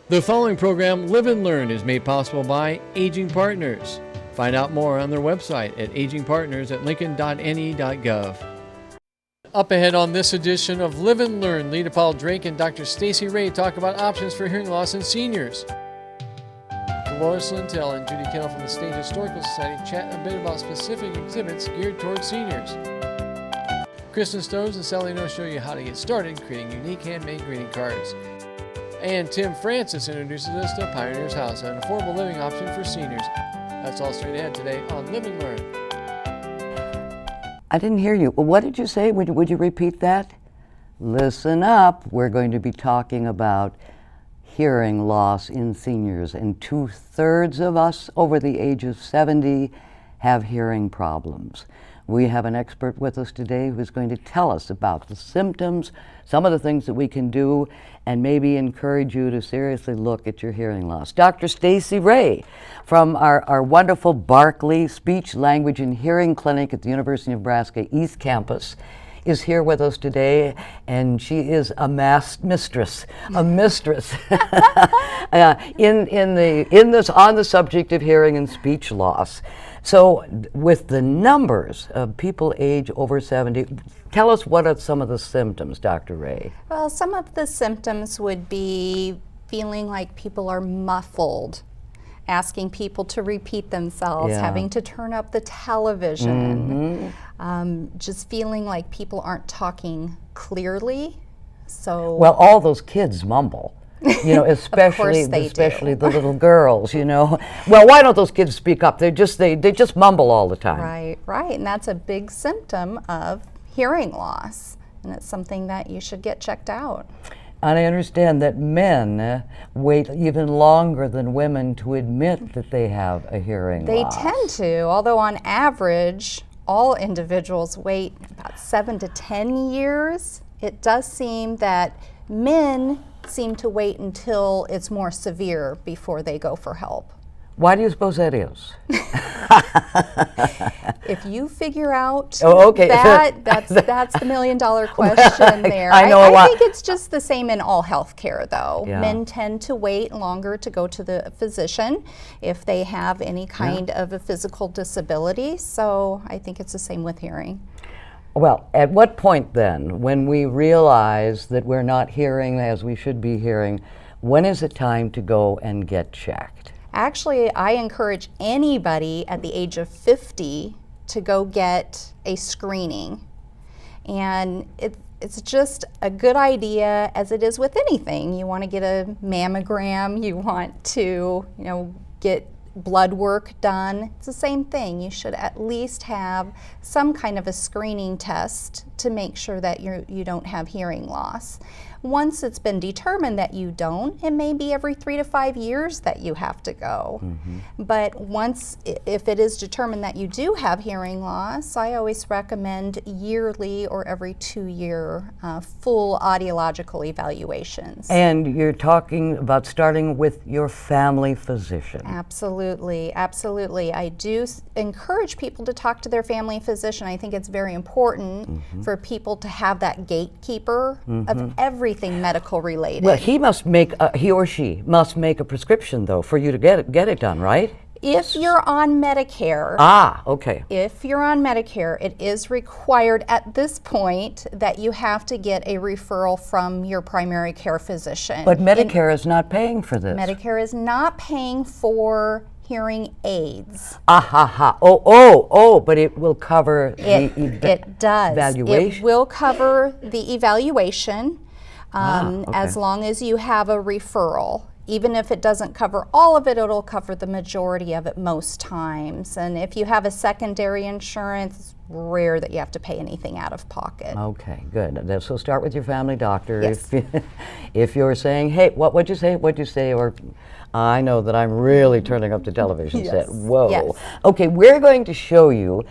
The following program, Live and Learn, is made possible by Aging Partners. Find out more on their website at agingpartners@lincoln.ne.gov. Up ahead on this edition of Live and Learn, Lita Paul Drake and Dr. Stacy Ray talk about options for hearing loss in seniors. Dolores Lintel and Judy Kennel from the State Historical Society chat a bit about specific exhibits geared towards seniors. Kristen Stoves and Sally No show you how to get started creating unique handmade greeting cards. And Tim Francis introduces us to Pioneer's House, an affordable living option for seniors. That's all straight ahead today on Live and Learn. I didn't hear you. What did you say? Would you repeat that? Listen up. We're going to be talking about hearing loss in seniors, and 2/3 of us over the age of 70 have hearing problems. We have an expert with us today who's going to tell us about the symptoms, some of the things that we can do, and maybe encourage you to seriously look at your hearing loss. Dr. Stacy Ray from our wonderful Barkley Speech, Language, and Hearing Clinic at the University of Nebraska East Campus is here with us today, and she is a mistress on the subject of hearing and speech loss. So with the numbers of people age over 70, tell us what are some of the symptoms, Dr. Ray? Well, some of the symptoms would be feeling like people are muffled, asking people to repeat themselves, having to turn up the television, just feeling like people aren't talking clearly. So well, all those kids mumble. You know, especially do. the little girls, you know. Well, why don't those kids speak up? They just mumble all the time. Right, and that's a big symptom of hearing loss, and it's something that you should get checked out. And I understand that men wait even longer than women to admit that they have a hearing loss. They tend to, although on average, all individuals wait about 7 to 10 years. It does seem that men seem to wait until it's more severe before they go for help. Why do you suppose that is? If you figure out that's the $1 million question there. I think it's just the same in all healthcare, though. Yeah. Men tend to wait longer to go to the physician if they have any kind of a physical disability. So I think it's the same with hearing. Well, at what point then, when we realize that we're not hearing as we should be hearing, when is it time to go and get checked? Actually, I encourage anybody at the age of 50 to go get a screening. And it's just a good idea, as it is with anything. You want to get a mammogram, you want to, get blood work done. It's the same thing. You should at least have some kind of a screening test to make sure that you don't have hearing loss. Once it's been determined that you don't, it may be every 3 to 5 years that you have to go. But if it is determined that you do have hearing loss, I always recommend yearly or every 2-year full audiological evaluations. And you're talking about starting with your family physician. Absolutely. I do encourage people to talk to their family physician. I think it's very important for people to have that gatekeeper of everything medical related. Well, he or she must make a prescription, though, for you to get it done, right? If you're on Medicare, okay. If you're on Medicare, it is required at this point that you have to get a referral from your primary care physician. But Medicare is not paying for this. Medicare is not paying for hearing aids. But it will cover it does. Evaluation? It will cover the evaluation as long as you have a referral. Even if it doesn't cover all of it, it'll cover the majority of it most times. And if you have a secondary insurance, it's rare that you have to pay anything out of pocket. Okay, good. So start with your family doctor. Yes. If you're saying, hey, what'd you say? Or I know that I'm really turning up the television set. Whoa. Yes. Okay, we're going to show you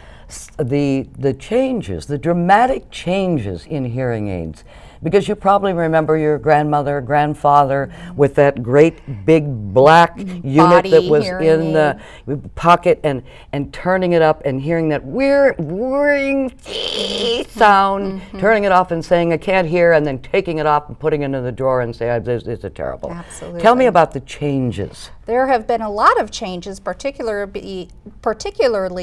the changes, the dramatic changes in hearing aids because you probably remember your grandmother, grandfather with that great big black unit that Body was hearing in the pocket, and turning it up and hearing that whirring sound, turning it off and saying, I can't hear, and then taking it off and putting it in the drawer and saying, this is terrible. Absolutely. Tell me about the changes. There have been a lot of changes, particularly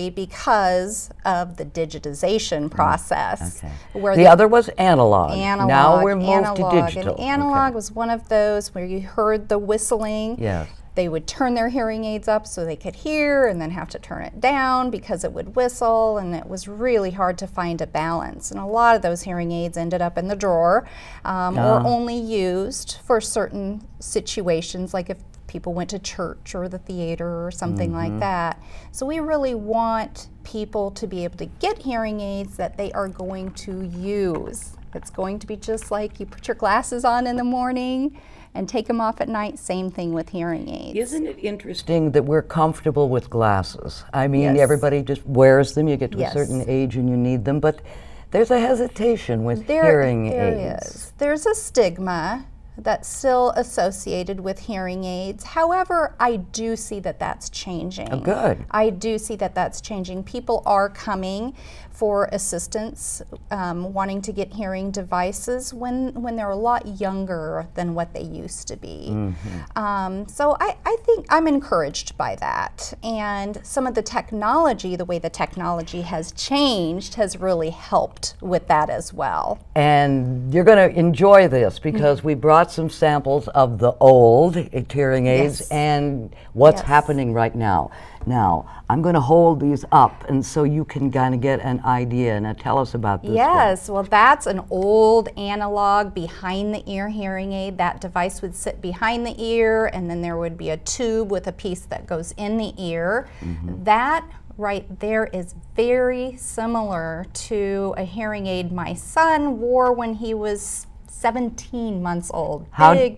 because of the digitization process. Where The other was analog. analog. Now we're moved analog. to digital. And analog was one of those where you heard the whistling. Yes. They would turn their hearing aids up so they could hear and then have to turn it down because it would whistle, and it was really hard to find a balance. And a lot of those hearing aids ended up in the drawer or only used for certain situations, like if people went to church or the theater or something like that. So we really want people to be able to get hearing aids that they are going to use. It's going to be just like you put your glasses on in the morning and take them off at night. Same thing with hearing aids. Isn't it interesting that we're comfortable with glasses? I mean, Yes. everybody just wears them. You get to Yes. a certain age and you need them, but there's a hesitation with hearing aids. There's a stigma that's still associated with hearing aids. However, I do see that that's changing. Oh, good. I do see that that's changing. People are coming for assistance, wanting to get hearing devices when they're a lot younger than what they used to be. So I think I'm encouraged by that. And some of the technology, the way the technology has changed, has really helped with that as well. And you're going to enjoy this because we brought some samples of the old hearing aids Yes. and what's Yes. happening right now. Now, I'm going to hold these up, and so you can kind of get an idea. Now, tell us about this one. Yes, well, that's an old analog behind the ear hearing aid. That device would sit behind the ear, and then there would be a tube with a piece that goes in the ear. That right there is very similar to a hearing aid my son wore when he was 17 months old.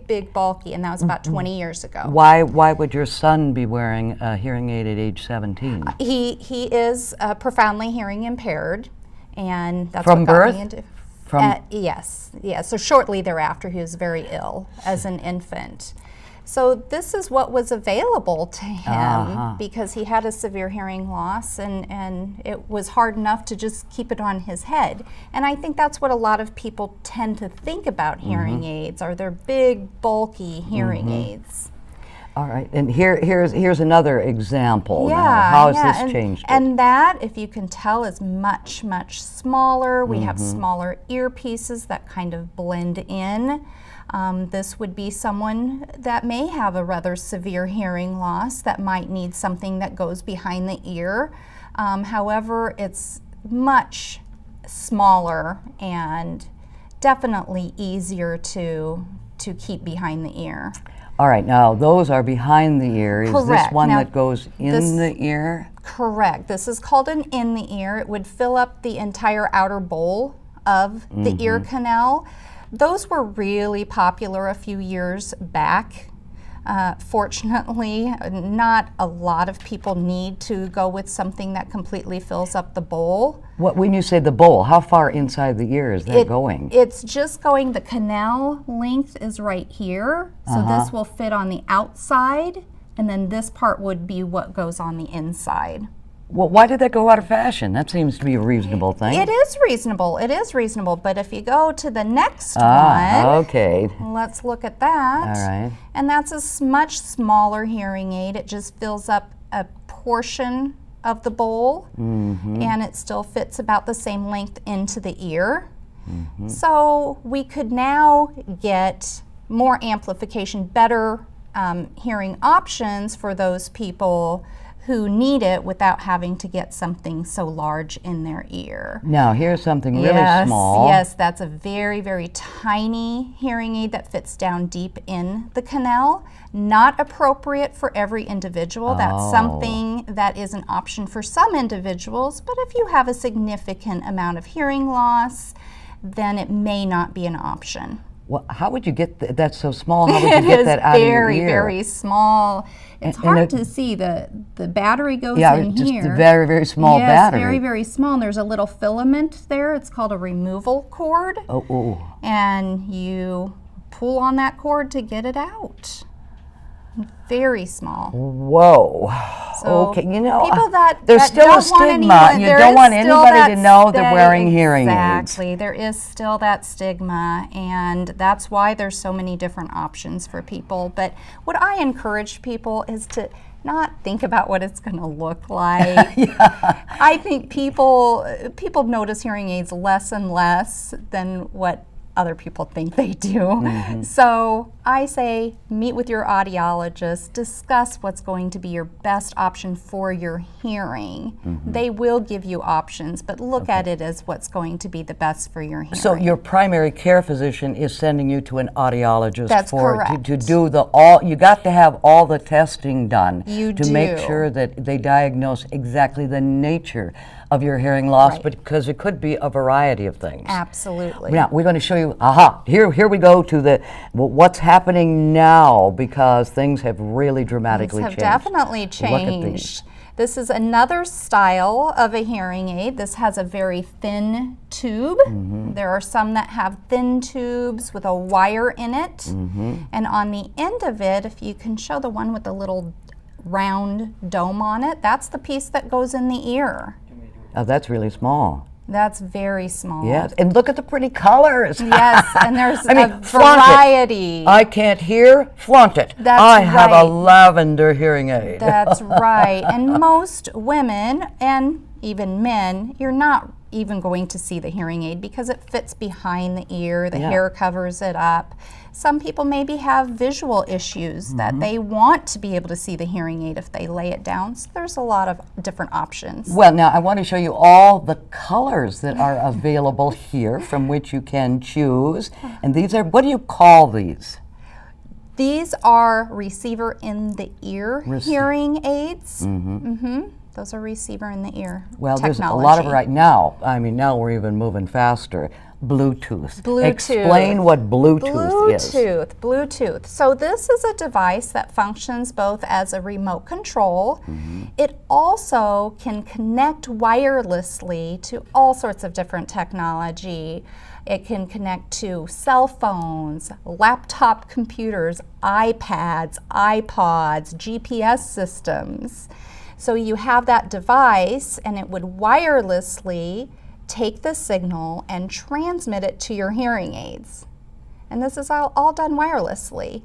Big, bulky, and that was about 20 years ago. Why would your son be wearing a hearing aid at age 17? He is profoundly hearing impaired, and that's From what got birth? me into. From Yes. So shortly thereafter, he was very ill as an infant. So this is what was available to him because he had a severe hearing loss, and it was hard enough to just keep it on his head. And I think that's what a lot of people tend to think about hearing aids, are their big, bulky hearing aids. All right, and here's another example. Yeah, now. How has and, this changed? And that, if you can tell, is much, much smaller. We have smaller earpieces that kind of blend in. This would be someone that may have a rather severe hearing loss that might need something that goes behind the ear. However, it's much smaller and definitely easier to keep behind the ear. All right, now those are behind the ear. Is this Correct. one Now, that goes in the ear? Correct. This is called an in the ear. It would fill up the entire outer bowl of the ear canal. Those were really popular a few years back. Fortunately, not a lot of people need to go with something that completely fills up the bowl. When you say the bowl, how far inside the ear is that going? It's just going, the canal length is right here. So this will fit on the outside, and then this part would be what goes on the inside. Well, why did that go out of fashion? That seems to be a reasonable thing. It is reasonable, but if you go to the next one, okay. let's look at that. All right. And that's a much smaller hearing aid. It just fills up a portion of the bowl, and it still fits about the same length into the ear. So we could now get more amplification, better hearing options for those people who need it without having to get something so large in their ear. Now, here's something really small. Yes, that's a very, very tiny hearing aid that fits down deep in the canal. Not appropriate for every individual. That's something that is an option for some individuals, but if you have a significant amount of hearing loss, then it may not be an option. Well, how would you get that's so small? How would you It get is that out of your very, ear? very small. It's And hard it- to see. The battery goes Yeah, in just here. the very, very small yes, battery. very, very small. And there's a little filament there. It's called a removal cord. Oh. And you pull on that cord to get it out. Very small. Whoa. So okay, you know, people that there's that still don't a want stigma. anyone- You there don't is want still anybody to that know they're wearing hearing aids. Exactly. There is still that stigma, and that's why there's so many different options for people. But what I encourage people is to not think about what it's going to look like. I think people notice hearing aids less and less than what other people think they do. Mm-hmm. So I say meet with your audiologist, discuss what's going to be your best option for your hearing. Mm-hmm. They will give you options, but look at it as what's going to be the best for your hearing. So your primary care physician is sending you to an audiologist That's for correct. to do you got to have all the testing done You to make do. sure that they diagnose exactly the nature of your hearing loss, Right. because it could be a variety of things. Absolutely. Now we're going to show you. Here we go to what's happening now, because things have really dramatically Have changed. definitely Look at these. changed. This is another style of a hearing aid. This has a very thin tube. Mm-hmm. There are some that have thin tubes with a wire in it. Mm-hmm. And on the end of it, if you can show the one with the little round dome on it, that's the piece that goes in the ear. Oh, that's really small. That's very small. Yes, and look at the pretty colors. Yes, and there's I mean, a flaunt it. variety. I can't hear, flaunt it. That's I have right. a lavender hearing aid. That's right. And most women and even men, you're not even going to see the hearing aid because it fits behind the ear, the Yeah. hair covers it up. Some people maybe have visual issues Mm-hmm. that they want to be able to see the hearing aid if they lay it down. So there's a lot of different options. Well, now I want to show you all the colors that are available here from which you can choose. And these are, what do you call these? These are receiver in the ear hearing aids. Those are receiver in the ear Well, technology. there's a lot of right now. I mean, now we're even moving faster. Bluetooth. Bluetooth. Explain what Bluetooth is. Bluetooth. So this is a device that functions both as a remote control. It also can connect wirelessly to all sorts of different technology. It can connect to cell phones, laptop computers, iPads, iPods, GPS systems. So you have that device and it would wirelessly take the signal and transmit it to your hearing aids. And this is all done wirelessly.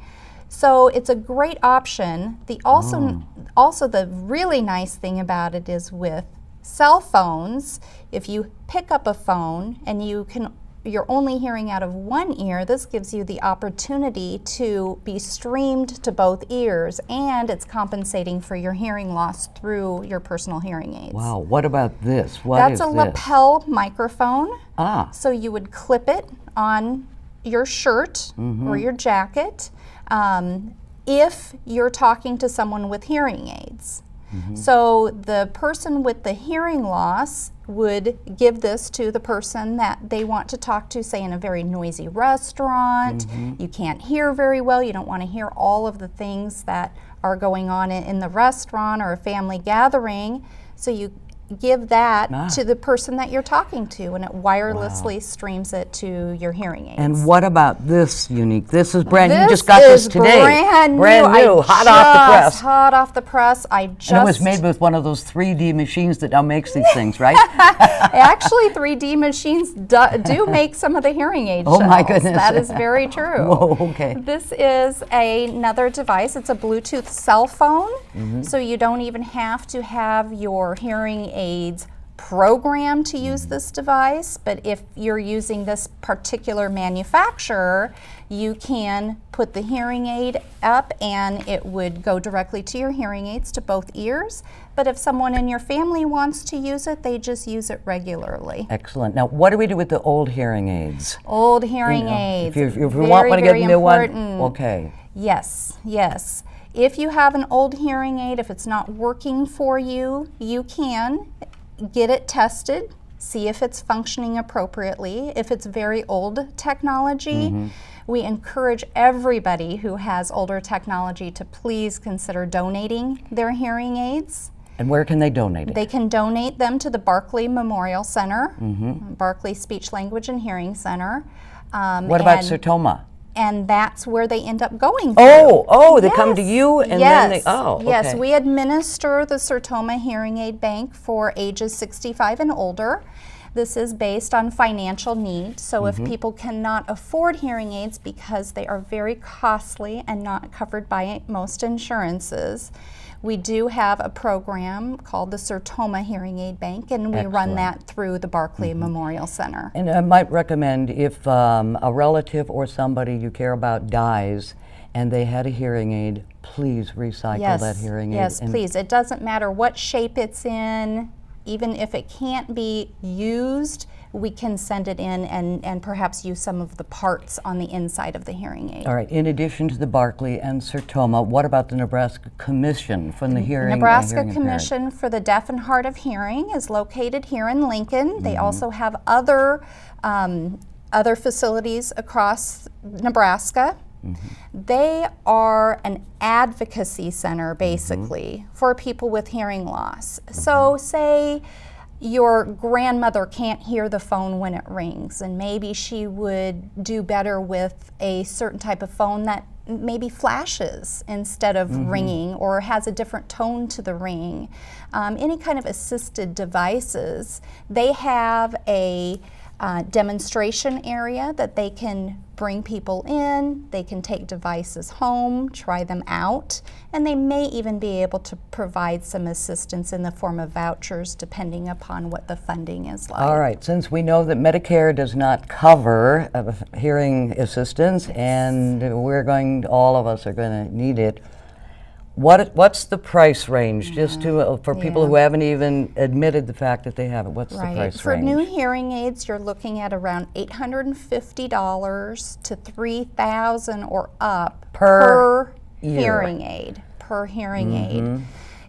So it's a great option. Also the really nice thing about it is with cell phones, if you pick up a phone and you're only hearing out of one ear, this gives you the opportunity to be streamed to both ears, and it's compensating for your hearing loss through your personal hearing aids. Wow, what about this? What That's is a this? lapel microphone. Ah, So you would clip it on your shirt or your jacket if you're talking to someone with hearing aids. So the person with the hearing loss would give this to the person that they want to talk to, say in a very noisy restaurant. You can't hear very well. You don't want to hear all of the things that are going on in the restaurant or a family gathering. So you give that to the person that you're talking to, and it wirelessly streams it to your hearing aids. and what about this unique? This is brand new. You This just got this is today. Brand new, hot off the press. Hot off the press. I just And it was made with one of those 3D machines that now makes these things, right? Actually, 3D machines do make some of the hearing aid Oh my shells. goodness. That is very true. Whoa, okay. This is another device. It's a Bluetooth cell phone, Mm-hmm. so you don't even have to have your hearing aids programmed to use this device, but if you're using this particular manufacturer, you can put the hearing aid up and it would go directly to your hearing aids to both ears. But if someone in your family wants to use it, they just use it regularly. Excellent. Now, what do we do with the old hearing aids? Old hearing aids. If you very, want to get very a new important. one, okay. Yes, yes. If you have an old hearing aid, if it's not working for you, you can get it tested, see if it's functioning appropriately. If it's very old technology, We encourage everybody who has older technology to please consider donating their hearing aids. And where can they donate it? They can donate them to the Barkley Memorial Center, Barkley Speech, Language, and Hearing Center. What about Sertoma? And that's where they end up going They come to you and then they, Yes, we administer the Sertoma Hearing Aid Bank for ages 65 and older. This is based on financial need, so if people cannot afford hearing aids because they are very costly and not covered by most insurances, we do have a program called the Sertoma Hearing Aid Bank, and we run that through the Barkley Memorial Center. And I might recommend if a relative or somebody you care about dies and they had a hearing aid, please recycle that hearing aid. Yes, please. It doesn't matter what shape it's in. Even if it can't be used, we can send it in and perhaps use some of the parts on the inside of the hearing aid. All right, in addition to the Barkley and Sertoma, what about the Nebraska Commission from the Hearing Nebraska and Hearing Commission for the Deaf and Hard of Hearing is located here in Lincoln. They also have other facilities across Nebraska. They are an advocacy center, basically, for people with hearing loss. So say your grandmother can't hear the phone when it rings, and maybe she would do better with a certain type of phone that maybe flashes instead of ringing or has a different tone to the ring. Any kind of assisted devices, they have a demonstration area that they can bring people in, they can take devices home, try them out, and they may even be able to provide some assistance in the form of vouchers depending upon what the funding is like. All right, since we know that Medicare does not cover hearing assistance and all of us are going to need it, what's the price range, just to for people who haven't even admitted the fact that they have it? What's the price range? For new hearing aids, you're looking at around $850 to $3,000 or up per hearing aid.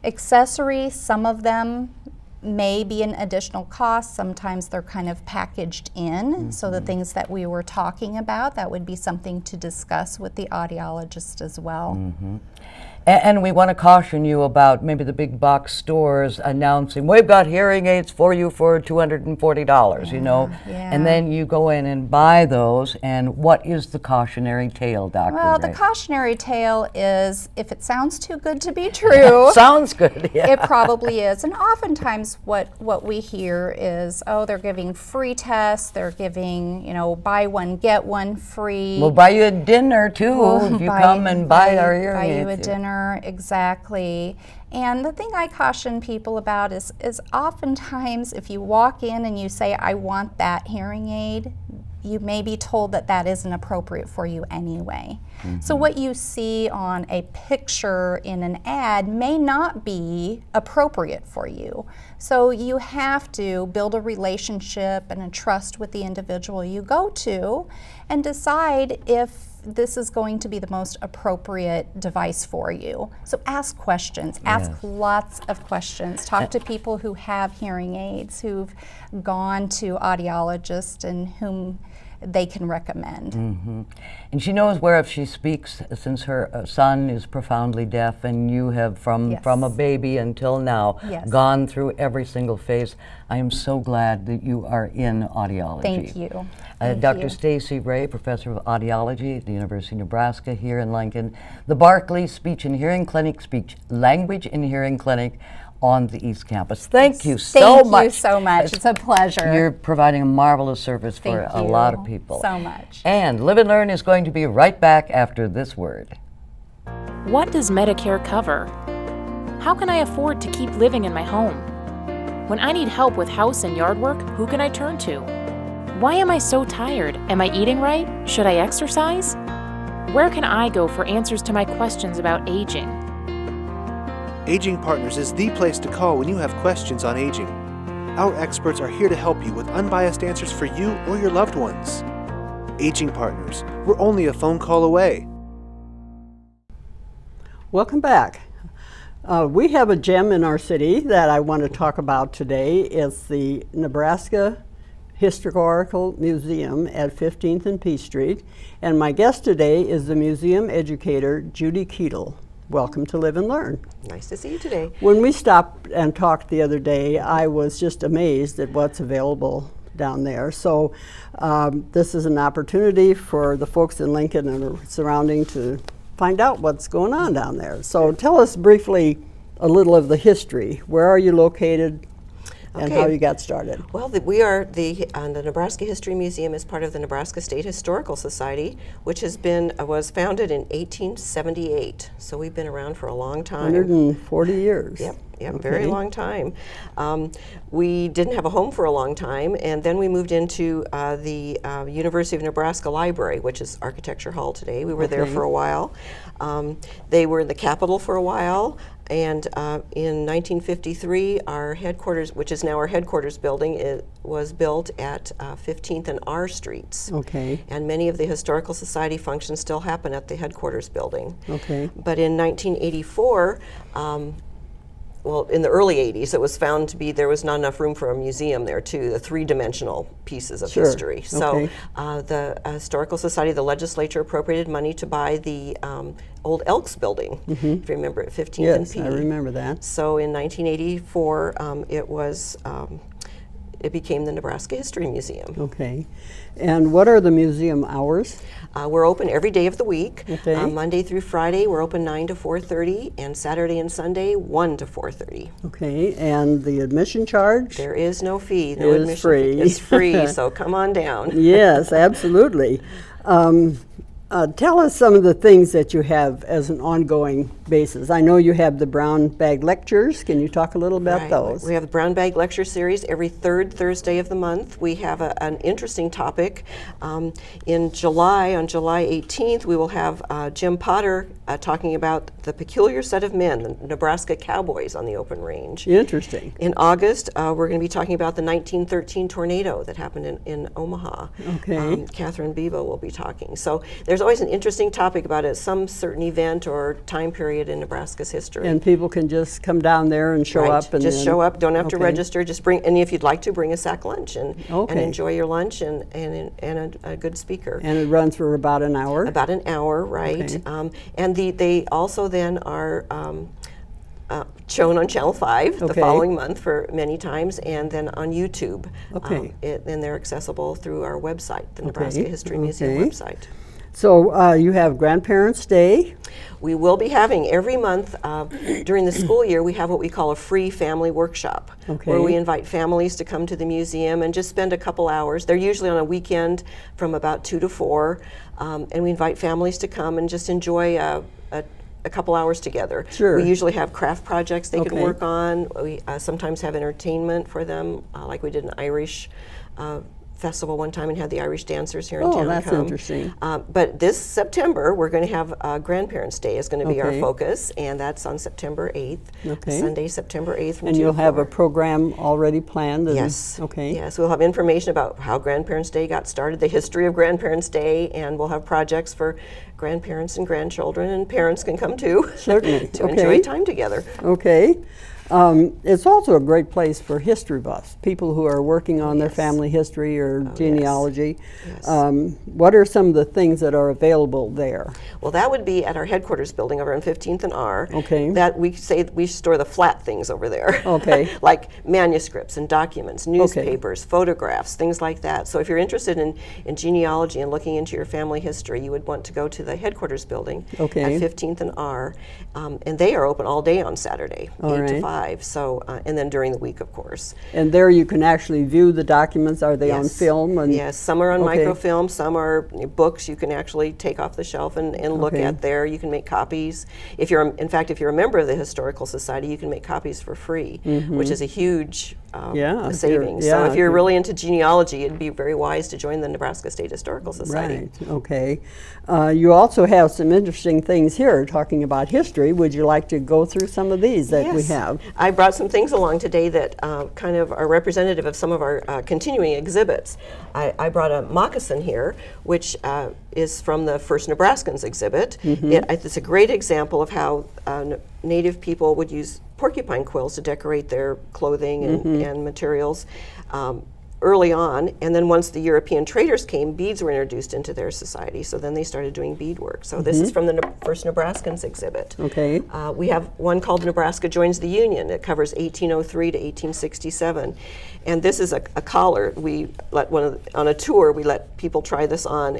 Accessories, some of them may be an additional cost. Sometimes they're kind of packaged in. So the things that we were talking about, that would be something to discuss with the audiologist as well. And we want to caution you about maybe the big box stores announcing, we've got hearing aids for you for $240, you know, and then you go in and buy those, and what is the cautionary tale, Dr. Well, Ray? the cautionary tale is, if it sounds too good to be true, sounds good, yeah. It probably is. And oftentimes what we hear is, oh, they're giving free tests, they're giving, buy one, get one free. We'll buy you a dinner, too, if you come and buy our hearing aids. Buy you a dinner. Exactly. And the thing I caution people about is oftentimes if you walk in and you say, I want that hearing aid, you may be told that that isn't appropriate for you anyway. So what you see on a picture in an ad may not be appropriate for you. So you have to build a relationship and a trust with the individual you go to and decide if this is going to be the most appropriate device for you. So ask questions, ask lots of questions. Talk to people who have hearing aids, who've gone to audiologists and whom they can recommend. And she knows whereof she speaks, since her son is profoundly deaf, and you have from a baby until now gone through every single phase. I am so glad that you are in audiology. Thank you. Dr. Stacy Ray, Professor of Audiology at the University of Nebraska here in Lincoln, the Barkley Speech and Hearing Clinic, Speech, Language and Hearing Clinic on the East Campus. Thank you so much. Thank you so much. It's a pleasure. You're providing a marvelous service for a lot of people. So much. And Live and Learn is going to be right back after this word. What does Medicare cover? How can I afford to keep living in my home? When I need help with house and yard work, who can I turn to? Why am I so tired? Am I eating right? Should I exercise? Where can I go for answers to my questions about aging? Aging Partners is the place to call when you have questions on aging. Our experts are here to help you with unbiased answers for you or your loved ones. Aging Partners, we're only a phone call away. Welcome back. We have a gem in our city that I want to talk about today. It's the Nebraska Historical Museum at 15th and P Street. And my guest today is the museum educator, Judy Keetle. Welcome to Live and Learn. Nice to see you today. When we stopped and talked the other day, I was just amazed at what's available down there. So this is an opportunity for the folks in Lincoln and surrounding to find out what's going on down there. So tell us briefly a little of the history. Where are you located and how you got started? Well, we are the Nebraska History Museum is part of the Nebraska State Historical Society, which was founded in 1878. So we've been around for a long time. 140 years. Yep, Okay. very long time. We didn't have a home for a long time, and then we moved into the University of Nebraska Library, which is Architecture Hall today. We were there for a while. They were in the Capitol for a while. And in 1953, our headquarters, which is now our headquarters building, it was built at 15th and R Streets. Okay. And many of the Historical Society functions still happen at the headquarters building. Okay. But in 1984, well, in the early 80s, it was found to be there was not enough room for a museum there, too, the three-dimensional pieces of Sure. history. So Okay. the Historical Society, the legislature appropriated money to buy the old Elks building, if you remember it, 15th and Yes, P. I remember that. So in 1984, it became the Nebraska History Museum. Okay. And what are the museum hours? We're open every day of the week. Okay. Monday through Friday, we're open 9 to 4:30, and Saturday and Sunday, 1 to 4:30. Okay. And the admission charge? There is no fee. It No is admission free. fee. It's free, so come on down. Yes, absolutely. Tell us some of the things that you have as an ongoing basis. I know you have the brown bag lectures. Can you talk a little about Right. those? We have the Brown Bag Lecture Series every third Thursday of the month. We have an interesting topic. In July, on July 18th, we will have Jim Potter talking about the peculiar set of men, the Nebraska Cowboys on the open range. Interesting. In August, we're going to be talking about the 1913 tornado that happened in Omaha. Okay. Catherine Bebo will be talking. So there's always an interesting topic about some certain event or time period in Nebraska's history. And people can just come down there and show Right. up and just then- show up. Don't have to Okay. register. Just bring, and if you'd like to, bring a sack lunch and Okay. enjoy your lunch and a good speaker. And it runs for about an hour. About an hour, right? Okay. And they also then are shown on Channel 5 the Okay. following month for many times, and then on YouTube. Okay. And they're accessible through our website, the Nebraska History Museum Okay. website. So you have Grandparents' Day. We will be having every month during the school year, we have what we call a free family workshop, Okay. where we invite families to come to the museum and just spend a couple hours. They're usually on a weekend from about 2 to 4, and we invite families to come and just enjoy a couple hours together. Sure. We usually have craft projects they can Okay. work on. We sometimes have entertainment for them, like we did an Irish festival one time and had the Irish dancers here in Oh, town that's come. interesting. But this September, we're going to have Grandparents' Day is going to be our Okay. focus, and that's on September 8th, Okay. Sunday, September 8th from And 2 you'll to have 4. a program already planned? and- Yes. Okay. Yes, we'll have information about how Grandparents' Day got started, the history of Grandparents' Day, and we'll have projects for grandparents and grandchildren, and parents can come too. Certainly. to Okay. enjoy time together. Okay. It's also a great place for history buffs, people who are working on their Yes. family history or yes. genealogy. Yes. What are some of the things that are available there? Well, that would be at our headquarters building over on 15th and R. Okay. That we say we store the flat things over there. Okay. Like manuscripts and documents, newspapers, photographs, things like that. So if you're interested in genealogy and looking into your family history, you would want to go to the headquarters building Okay. at 15th and R. And they are open all day on Saturday, All 8 to right. 5. So, and then during the week, of course. And there you can actually view the documents. Are they on Yes. film? And Yes, some are on Okay. microfilm, some are books you can actually take off the shelf and look Okay. at there. You can make copies. If you're, in fact, if you're a member of the Historical Society, you can make copies for free, which is a huge Yeah, if you're- savings. yeah, So if if you're you're- really into genealogy, it'd be very wise to join the Nebraska State Historical Society. Right, okay. You also have some interesting things here talking about history. Would you like to go through some of these that we Yes. have? I brought some things along today that kind of are representative of some of our continuing exhibits. I brought a moccasin here, which is from the First Nebraskans exhibit. It's a great example of how Native people would use porcupine quills to decorate their clothing and materials. early on, and then once the European traders came, beads were introduced into their society. So then they started doing beadwork. So this is from the first Nebraskans exhibit. Okay. We have one called Nebraska Joins the Union. It covers 1803 to 1867. And this is a collar. We let on a tour, we let people try this on.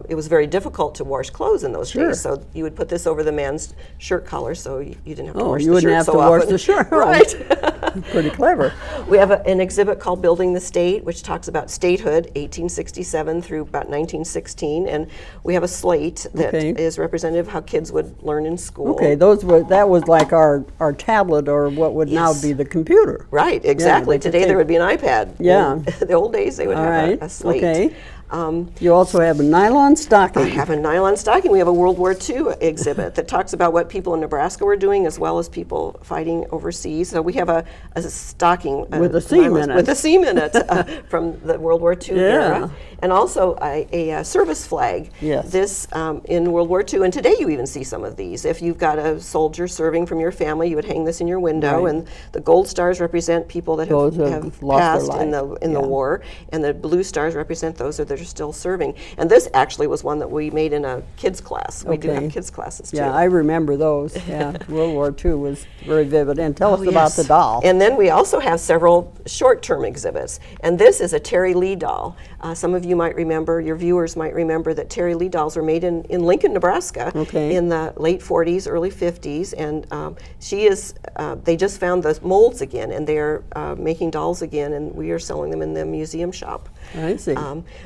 It was very difficult to wash clothes in those days. So you would put this over the man's shirt collar so you didn't have to wash you the wouldn't shirt have so to often. wash the shirt. Right. Pretty clever. We have an exhibit called Building the State, which talks about statehood, 1867 through about 1916, and we have a slate that is representative of how kids would learn in school. Okay, that was like our tablet, or what would now be the computer. Right, exactly. Yeah, Today there would be an iPad. Yeah. In the old days they would have a slate. Okay. You also have a nylon stocking. I have a nylon stocking. We have a World War II exhibit that talks about what people in Nebraska were doing as well as people fighting overseas. So we have a stocking with a seam in it. With a seam in it from the World War II era. And also a service flag. Yes. This in World War II, and today you even see some of these. If you've got a soldier serving from your family, you would hang this in your window, and the gold stars represent people that have lost passed in the war, and the blue stars represent those that are still serving. And this actually was one that we made in a kids class. We do have kids classes too. Yeah, I remember those. Yeah, World War II was very vivid. And tell us about the doll. And then we also have several short-term exhibits. And this is a Terry Lee doll. Some of you might remember, your viewers might remember that Terry Lee dolls were made in Lincoln, Nebraska in the late 40s, early 50s. And they just found the molds again, and they're making dolls again, and we are selling them in the museum shop. I see.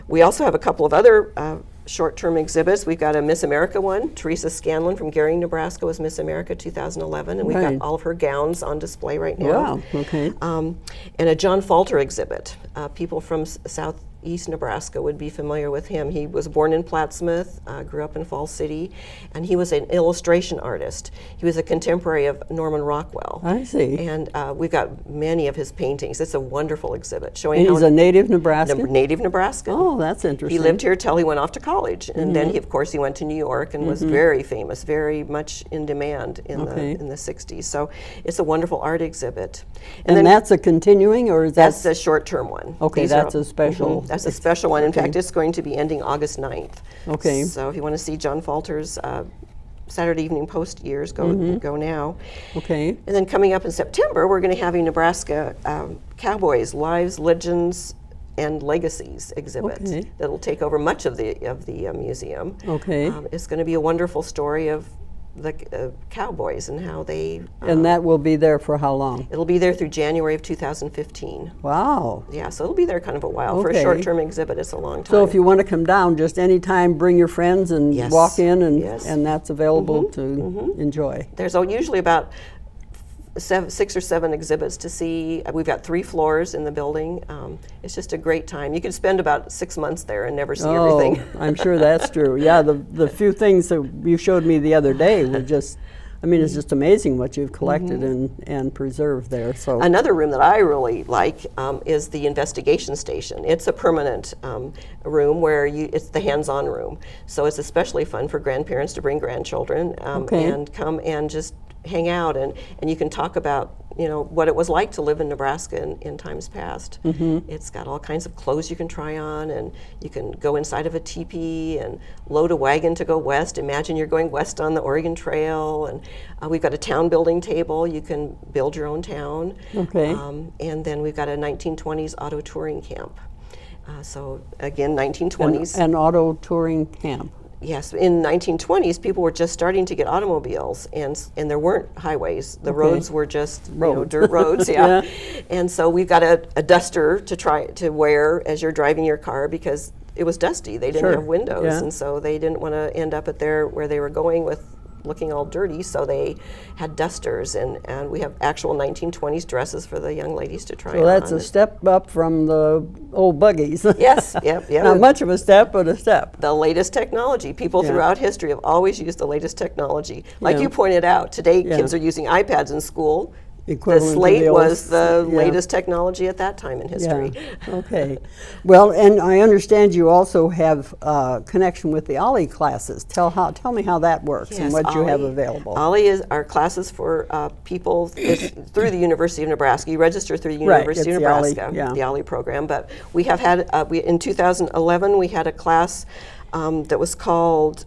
We also have a couple of other short-term exhibits. We've got a Miss America one. Teresa Scanlon from Gering, Nebraska was Miss America 2011, and we've got all of her gowns on display right now. Wow, okay. And a John Falter exhibit. People from Southeast Nebraska would be familiar with him. He was born in Plattsmouth, grew up in Falls City, and he was an illustration artist. He was a contemporary of Norman Rockwell. I see. And we've got many of his paintings. It's a wonderful exhibit showing and how he's a native Nebraskan? Native Nebraskan. Oh, that's interesting. He lived here till he went off to college, and then of course he went to New York and was very famous, very much in demand in the 60s. So it's a wonderful art exhibit. And then that's a continuing, or is that's a short-term one? Okay, that's a special. That's a special one. In fact, it's going to be ending August 9th. Okay. So if you want to see John Falter's Saturday Evening Post years, go now. Okay. And then coming up in September, we're going to have a Nebraska Cowboys Lives, Legends, and Legacies exhibit that'll take over much of the museum. Okay. It's going to be a wonderful story of the Cowboys and how they... and that will be there for how long? It'll be there through January of 2015. Wow. Yeah, so it'll be there kind of a while. For a short-term exhibit, it's a long time. So if you want to come down, just anytime, bring your friends and walk in, and that's available to enjoy. There's usually about 6 or 7 exhibits to see. We've got 3 floors in the building. It's just a great time. You could spend about 6 months there and never see everything. I'm sure that's true. Yeah, the few things that you showed me the other day were just, I mean, it's just amazing what you've collected and preserved there. So another room that I really like is the investigation station. It's a permanent room where it's the hands-on room. So it's especially fun for grandparents to bring grandchildren and come and just hang out, and you can talk about what it was like to live in Nebraska in times past. It's got all kinds of clothes you can try on, and you can go inside of a teepee and load a wagon to go west. Imagine you're going west on the Oregon Trail, and we've got a town building table. You can build your own town. And then we've got a 1920s auto touring camp. So again, 1920s. An auto touring camp. Yes, in 1920s, people were just starting to get automobiles, and there weren't highways. The roads were just dirt roads, And so we've got a duster to try to wear as you're driving your car because it was dusty. They didn't have windows, and so they didn't want to end up where they were going with looking all dirty, so they had dusters, and we have actual 1920s dresses for the young ladies to try on. So that's a step up from the old buggies. Yes, yep. Not much of a step, but a step. The latest technology. People throughout history have always used the latest technology. Like you pointed out, today kids are using iPads in school. equivalent to slate the old was the yeah. latest technology at that time in history. Yeah. Okay. Well, and I understand you also have connection with the OLLI classes. Tell me how that works and what you have available. OLLI is our classes for people. It's through the University of Nebraska. You register through the Right, University of it's the OLLI, Nebraska, yeah. the OLLI program. But we have had, in 2011, we had a class that was called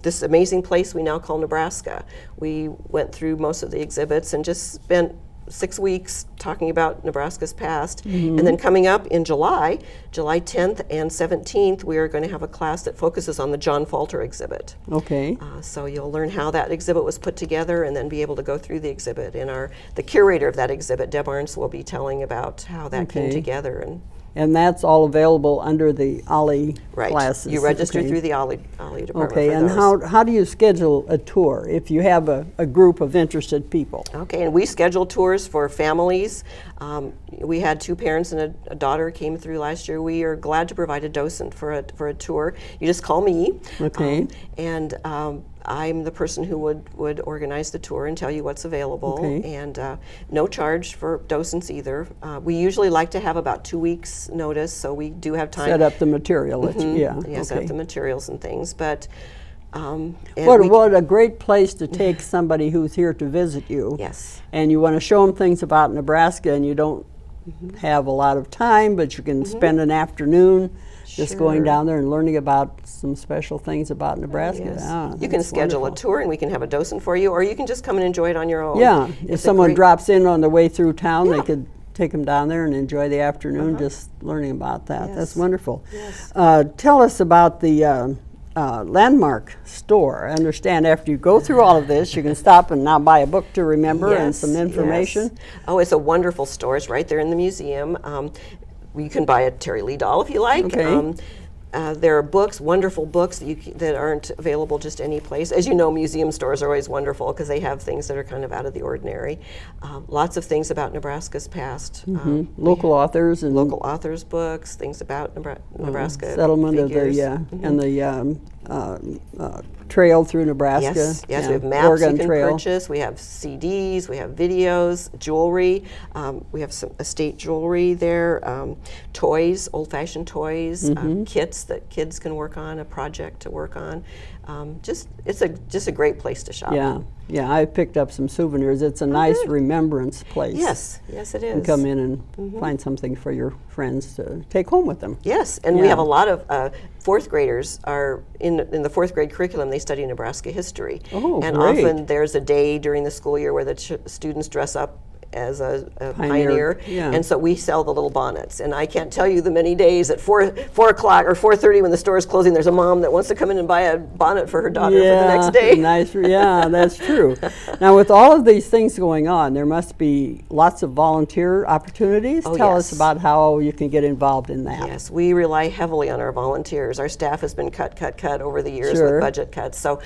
This Amazing Place We Now Call Nebraska. We went through most of the exhibits and just spent 6 weeks talking about Nebraska's past. And then coming up in July 10th and 17th, we are going to have a class that focuses on the John Falter exhibit. Okay. So you'll learn how that exhibit was put together and then be able to go through the exhibit. And the curator of that exhibit, Deb Arns, will be telling about how that came together. And that's all available under the OLLI Right. classes. You register Okay. through the OLLI department Okay, for and those. how do you schedule a tour if you have a group of interested people? Okay, and we schedule tours for families. We had 2 parents and a daughter came through last year. We are glad to provide a docent for a tour. You just call me. Okay. And I'm the person who would organize the tour and tell you what's available. Okay. And no charge for docents either. We usually like to have about 2 weeks notice, so we do have time. Set up the material, yeah. Yeah, set up Okay. the materials and things. But and What a great place to take somebody who's here to visit you. Yes. And you want to show them things about Nebraska, and you don't have a lot of time, but you can spend an afternoon just going Sure. down there and learning about some special things about Nebraska. Yes. Ah, You can that's schedule wonderful. a tour and we can have a docent for you, or you can just come and enjoy it on your own. Yeah, if It's a someone great- drops in on the way through town, they Yeah. could take them down there and enjoy the afternoon just learning about that. That's Yes. wonderful. Yes. Tell us about the Landmark store. I understand after you go through all of this, you can stop and now buy a book to remember and Yes, some information. yes. Oh, it's a wonderful store. It's right there in the museum. You can buy a Terry Lee doll if you like. Okay. There are books, wonderful books that aren't available just any place. As you know, museum stores are always wonderful because they have things that are kind of out of the ordinary. Lots of things about Nebraska's past. Local authors and Local authors' books, things about Nebraska. settlement figures. of the and the trail through Nebraska. Yes, yes, yeah, we have maps Oregon you can Trail. purchase. We have CDs, we have videos, jewelry. We have some estate jewelry there, toys, old-fashioned toys, kits that kids can work on, a project to work on. It's just a great place to shop. Yeah, yeah. I picked up some souvenirs. It's a nice remembrance place. Yes, yes, it is. And come in and find something for your friends to take home with them. Yes, and we Yeah. have a lot of fourth graders are in the fourth grade curriculum. They study Nebraska history, Oh, and great. often there's a day during the school year where the students dress up as a pioneer, yeah. and so we sell the little bonnets. And I can't tell you the many days at 4 o'clock or 4:30 when the store is closing. There's a mom that wants to come in and buy a bonnet for her daughter for the next day. Nice. Yeah, that's true. Now, with all of these things going on, there must be lots of volunteer opportunities. Oh, Tell yes. us about how you can get involved in that. Yes, we rely heavily on our volunteers. Our staff has been cut over the years Sure. with budget cuts. So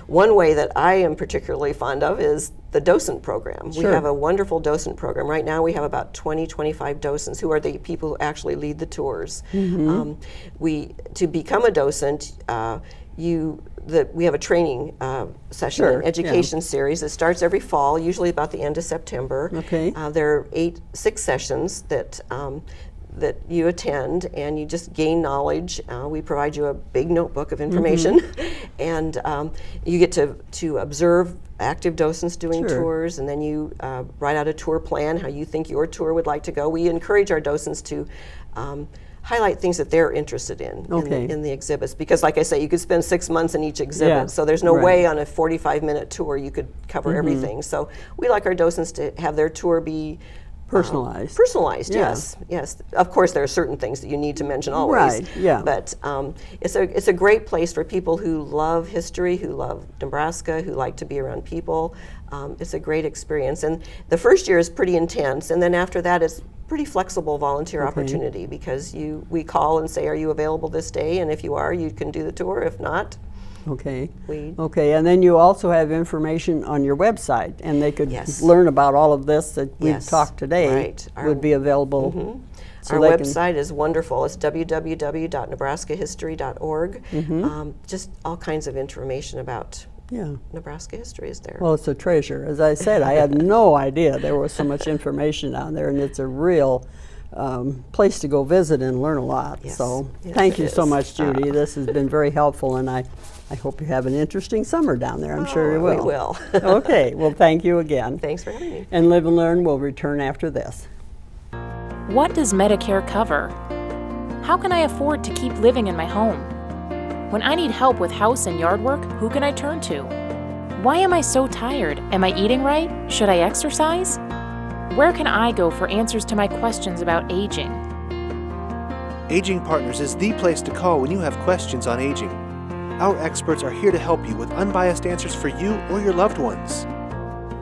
one way that I am particularly fond of is the docent program. Sure. We have a wonderful docent program. Right now we have about 20-25 docents who are the people who actually lead the tours. Mm-hmm. To become a docent, we have a training session, Sure, an education series that starts every fall, usually about the end of September. Okay. There are 6 sessions that you attend, and you just gain knowledge. We provide you a big notebook of information, and you get to observe active docents doing Sure. tours, and then you write out a tour plan, how you think your tour would like to go. We encourage our docents to highlight things that they're interested in Okay. in the exhibits, because like I say, you could spend 6 months in each exhibit, Yeah, so there's no right. way on a 45-minute tour you could cover everything. So we like our docents to have their tour be Personalized. Personalized, Yeah. yes, yes. Of course, there are certain things that you need to mention always. Right, yeah. But it's a great place for people who love history, who love Nebraska, who like to be around people. It's a great experience, and the first year is pretty intense, and then after that, it's pretty flexible volunteer opportunity because we call and say, "Are you available this day?" And if you are, you can do the tour. If not, Okay. we Okay, and then you also have information on your website, and they could Yes. learn about all of this that we've Yes, talked today. right. Would be available. So our they can- website is wonderful. It's www.nebraskahistory.org. Just all kinds of information about Yeah. Nebraska history is there. Well, it's a treasure. As I said, I had no idea there was so much information on there, and it's a real place to go visit and learn a lot. Yes. So Yes, thank it you so is. much, Judy. This has been very helpful, and I hope you have an interesting summer down there. I'm sure you will. We will. Okay, well, thank you again. Thanks for having me. And Live and Learn will return after this. What does Medicare cover? How can I afford to keep living in my home? When I need help with house and yard work, who can I turn to? Why am I so tired? Am I eating right? Should I exercise? Where can I go for answers to my questions about aging? Aging Partners is the place to call when you have questions on aging. Our experts are here to help you with unbiased answers for you or your loved ones.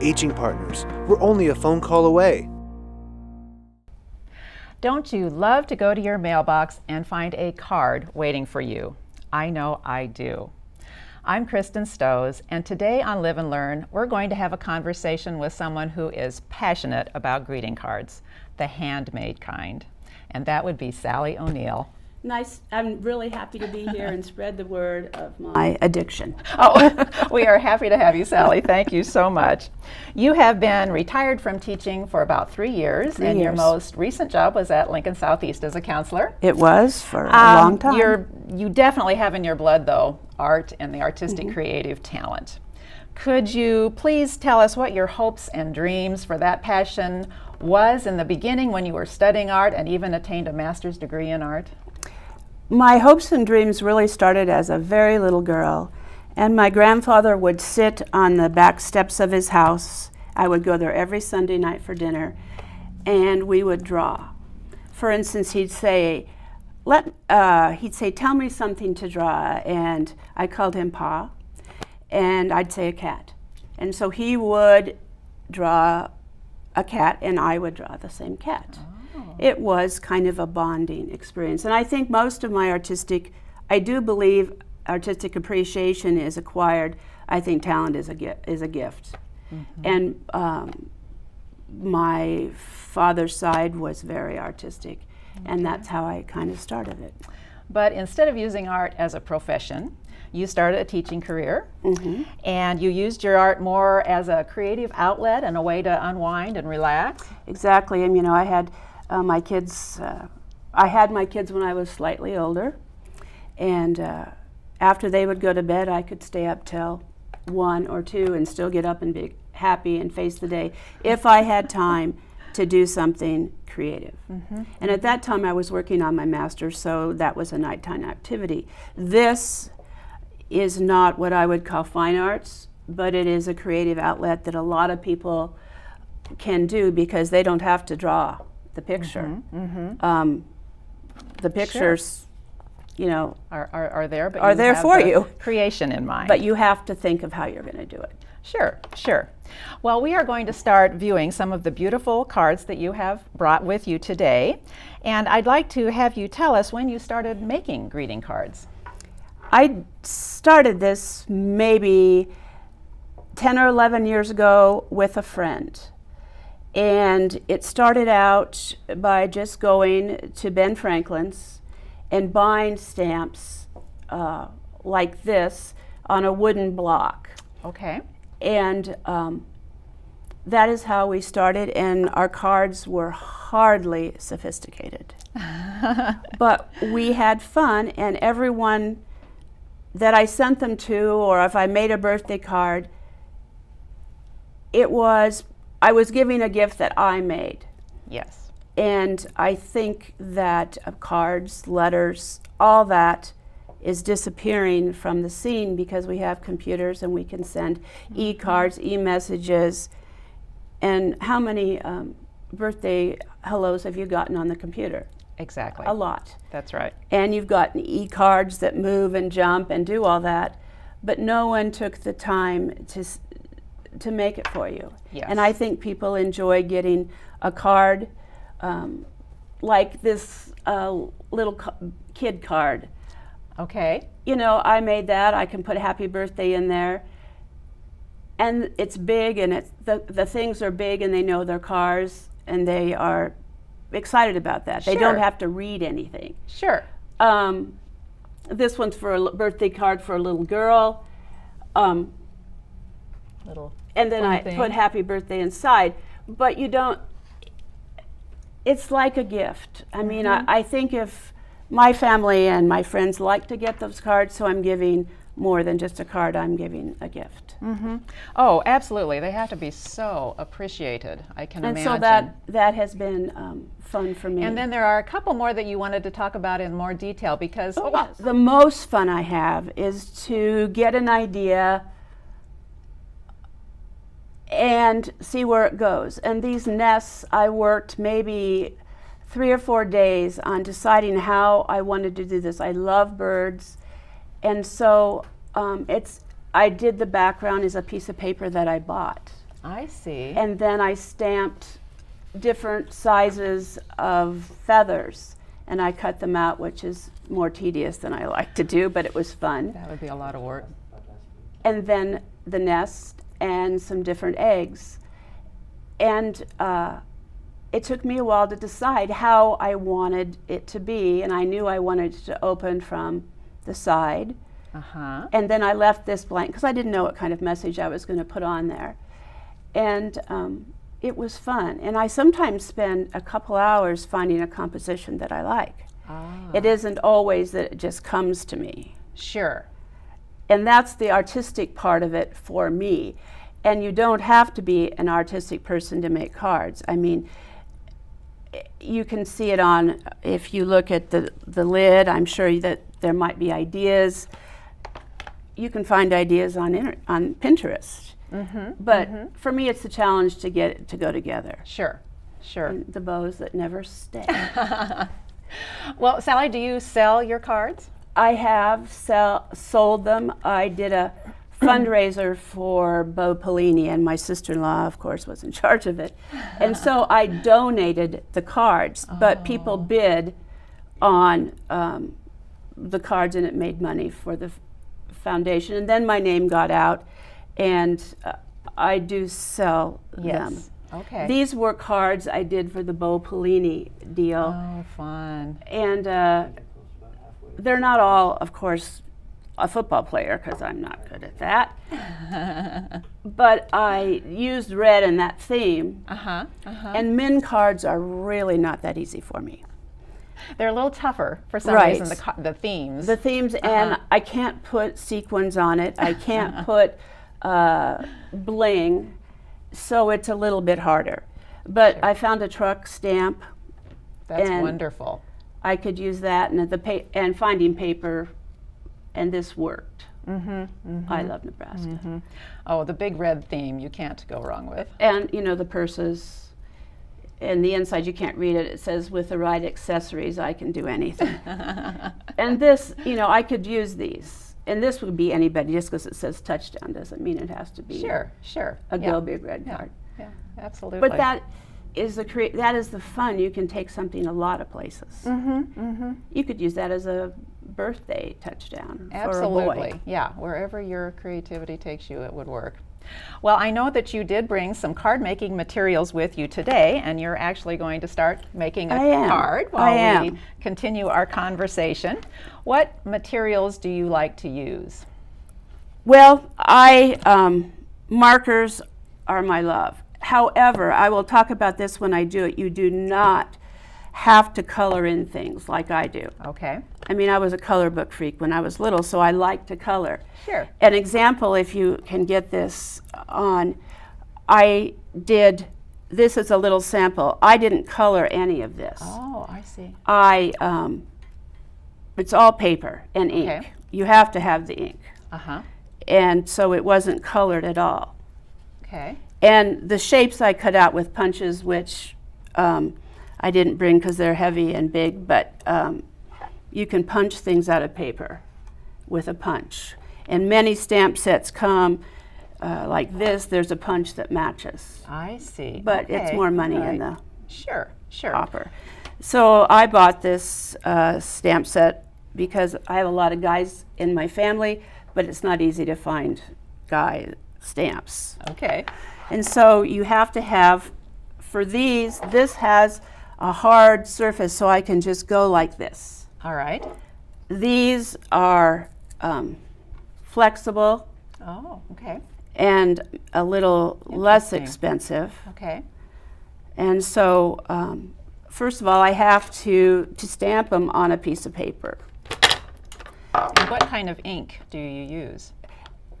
Aging Partners, we're only a phone call away. Don't you love to go to your mailbox and find a card waiting for you? I know I do. I'm Kristen Stowes, and today on Live and Learn, we're going to have a conversation with someone who is passionate about greeting cards, the handmade kind, and that would be Sally O'Neill. Nice. I'm really happy to be here and spread the word of my addiction. Oh, we are happy to have you, Sally. Thank you so much. You have been retired from teaching for about 3 years, and your most recent job was at Lincoln Southeast as a counselor. It was for a long time. You definitely have in your blood, though, art and the artistic creative talent. Could you please tell us what your hopes and dreams for that passion was in the beginning when you were studying art and even attained a master's degree in art? My hopes and dreams really started as a very little girl, and my grandfather would sit on the back steps of his house. I would go there every Sunday night for dinner, and we would draw. For instance, he'd say, tell me something to draw, and I called him Pa, and I'd say a cat. And so he would draw a cat, and I would draw the same cat. It was kind of a bonding experience. And I think most of my I do believe artistic appreciation is acquired. I think talent is a gift. And my father's side was very artistic, and that's how I kind of started it. But instead of using art as a profession, you started a teaching career, and you used your art more as a creative outlet and a way to unwind and relax. Exactly. And I had my kids. I had my kids when I was slightly older, and after they would go to bed, I could stay up till 1 or 2 and still get up and be happy and face the day if I had time to do something creative. And at that time, I was working on my master's, so that was a nighttime activity. This is not what I would call fine arts, but it is a creative outlet that a lot of people can do because they don't have to draw the picture. The pictures, are there, but are you there have for the you. creation in mind. But you have to think of how you're going to do it. Sure. Well, we are going to start viewing some of the beautiful cards that you have brought with you today, and I'd like to have you tell us when you started making greeting cards. I started this maybe 10 or 11 years ago with a friend. And it started out by just going to Ben Franklin's and buying stamps like this on a wooden block. Okay. And that is how we started, and our cards were hardly sophisticated. But we had fun, and everyone that I sent them to, or if I made a birthday card, I was giving a gift that I made. Yes. And I think that cards, letters, all that is disappearing from the scene because we have computers and we can send e-cards, e-messages. And how many birthday hellos have you gotten on the computer? Exactly. A lot. That's right. And you've got e-cards that move and jump and do all that, but no one took the time to make it for you. Yes. And I think people enjoy getting a card like this little kid card. Okay. I made that. I can put happy birthday in there. And it's big, and the things are big, and they know their cars, and they are excited about that. They don't have to read anything. Sure. This one's for a birthday card for a little girl. little. and then fun I thing. put happy birthday inside. But you don't, it's like a gift. I mean, I think if my family and my friends like to get those cards, so I'm giving more than just a card, I'm giving a gift. Oh, absolutely. They have to be so appreciated. I can And imagine. so that has been fun for me. And then there are a couple more that you wanted to talk about in more detail because The most fun I have is to get an idea and see where it goes. And these nests, I worked maybe 3 or 4 days on deciding how I wanted to do this. I love birds, and so I did the background as a piece of paper that I bought, I see. and then I stamped different sizes of feathers, and I cut them out, which is more tedious than I like to do, but it was fun. That would be a lot of work. And then the nest and some different eggs. And it took me a while to decide how I wanted it to be, and I knew I wanted it to open from the side. Uh-huh. And then I left this blank because I didn't know what kind of message I was going to put on there. And it was fun. And I sometimes spend a couple hours finding a composition that I like. It isn't always that it just comes to me. Sure. And that's the artistic part of it for me. And you don't have to be an artistic person to make cards. I mean, you can see it on, if you look at the lid, I'm sure that there might be ideas. You can find ideas on Pinterest. But for me, it's a challenge to get it to go together. Sure. Sure. And the bows that never stay. Well, Sally, do you sell your cards? I have sold them. I did a fundraiser for Bo Pelini, and my sister-in-law, of course, was in charge of it. And so I donated the cards, but people bid on the cards, and it made money for the foundation. And then my name got out, and I do sell them. Okay. These were cards I did for the Bo Pelini deal. Oh, fun. And they're not all, of course, a football player, because I'm not good at that. But I used red in that theme. And min cards are really not that easy for me. They're a little tougher for some Right. reason, the themes. The themes, and I can't put sequins on it. I can't put bling, so it's a little bit harder. But I found a truck stamp. That's and wonderful. I could use that, and finding paper, and this worked. I love Nebraska. Oh, the big red theme you can't go wrong with. And you know, the purses, and the inside, you can't read it. It says, with the right accessories, I can do anything. And this, you know, I could use these. And this would be anybody, just because it says touchdown doesn't mean it has to be Sure. a Go Big Red card. Yeah, absolutely. But that is the fun. You can take something a lot of places. You could use that as a birthday touchdown for a boy. Absolutely. Yeah, wherever your creativity takes you, it would work. Well, I know that you did bring some card making materials with you today, and you're actually going to start making a card while we continue our conversation. What materials do you like to use? Well, markers are my love. However, I will talk about this when I do it. You do not have to color in things like I do. Okay. I mean, I was a color book freak when I was little, so I like to color. Sure. An example, if you can get this on, this is a little sample. I didn't color any of this. Oh, I see. It's all paper and ink. Okay. You have to have the ink. Uh-huh. And so it wasn't colored at all. Okay. And the shapes I cut out with punches, which I didn't bring because they're heavy and big, but you can punch things out of paper with a punch. And many stamp sets come like this. There's a punch that matches. I see. But it's more money in the Sure. copper. So I bought this stamp set because I have a lot of guys in my family, but it's not easy to find guy stamps. Okay. And so you have to have, for these, this has a hard surface so I can just go like this. All right. These are flexible, Oh, okay. and a little less Interesting. expensive. Okay. And so, first of all, I have to stamp them on a piece of paper. And what kind of ink do you use?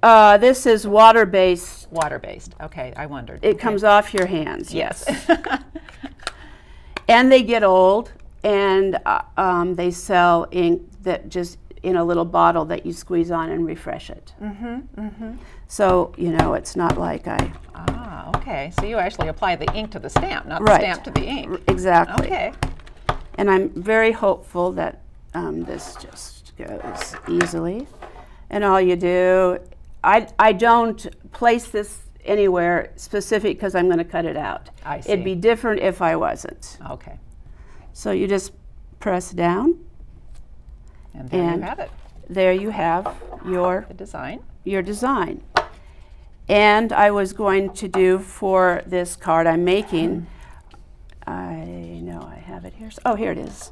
This is water-based. Water-based. Okay, I wondered. It comes off your hands, yes. And they get old, and they sell ink that just in a little bottle that you squeeze on and refresh it. So, you know, it's not like I... Ah, okay. So you actually apply the ink to the stamp, not Right. the stamp to the ink. Exactly. Okay. And I'm very hopeful that this just goes easily. And all you do, I don't place this anywhere specific because I'm going to cut it out. I see. It'd be different if I wasn't. Okay. So you just press down. And there And you have it, There you have your the design. design. And I was going to do for this card I'm making, I know I have it here. Oh, here it is.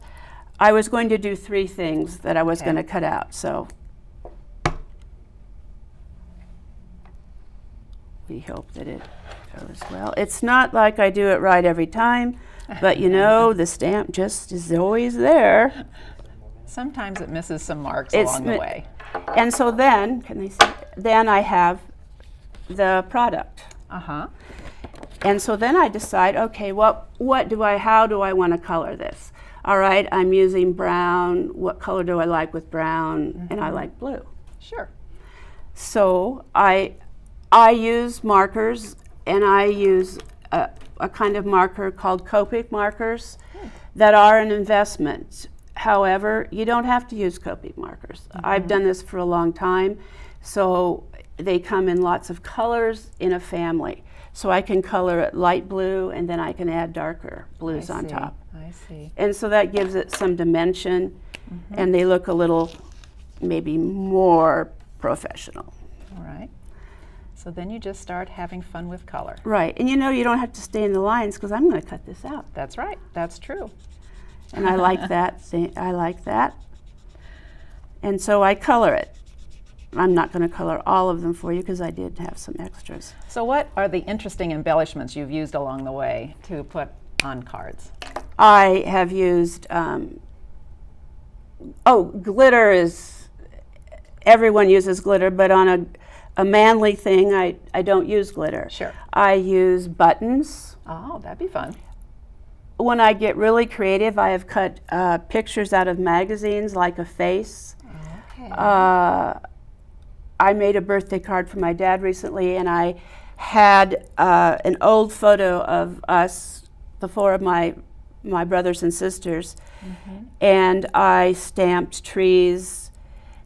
I was going to do 3 things that I was Okay. going to cut out. So we hope that it goes well. It's not like I do it right every time, but you know, the stamp just is always there. Sometimes it misses some marks It's along the mi- way. And so then, can they see? Then I have the product. Uh-huh. And so then I decide, okay, how do I want to color this? All right, I'm using brown. What color do I like with brown? And I like blue. Sure. So I use markers, and I use a kind of marker called Copic markers that are an investment. However, you don't have to use Copic markers. I've done this for a long time, so they come in lots of colors in a family. So I can color it light blue, and then I can add darker blues on top. I see. And so that gives it some dimension, and they look a little maybe more professional. All right. So then you just start having fun with color. Right, and you know, you don't have to stay in the lines because I'm going to cut this out. That's right. That's true. And I like that. I like that. And so I color it. I'm not going to color all of them for you because I did have some extras. So what are the interesting embellishments you've used along the way to put on cards? I have used, glitter is, everyone uses glitter, but on a manly thing, I don't use glitter. Sure. I use buttons. Oh, that'd be fun. When I get really creative, I have cut pictures out of magazines, like a face. Okay. I made a birthday card for my dad recently, and I had an old photo of us, the 4 of my brothers and sisters, and I stamped trees,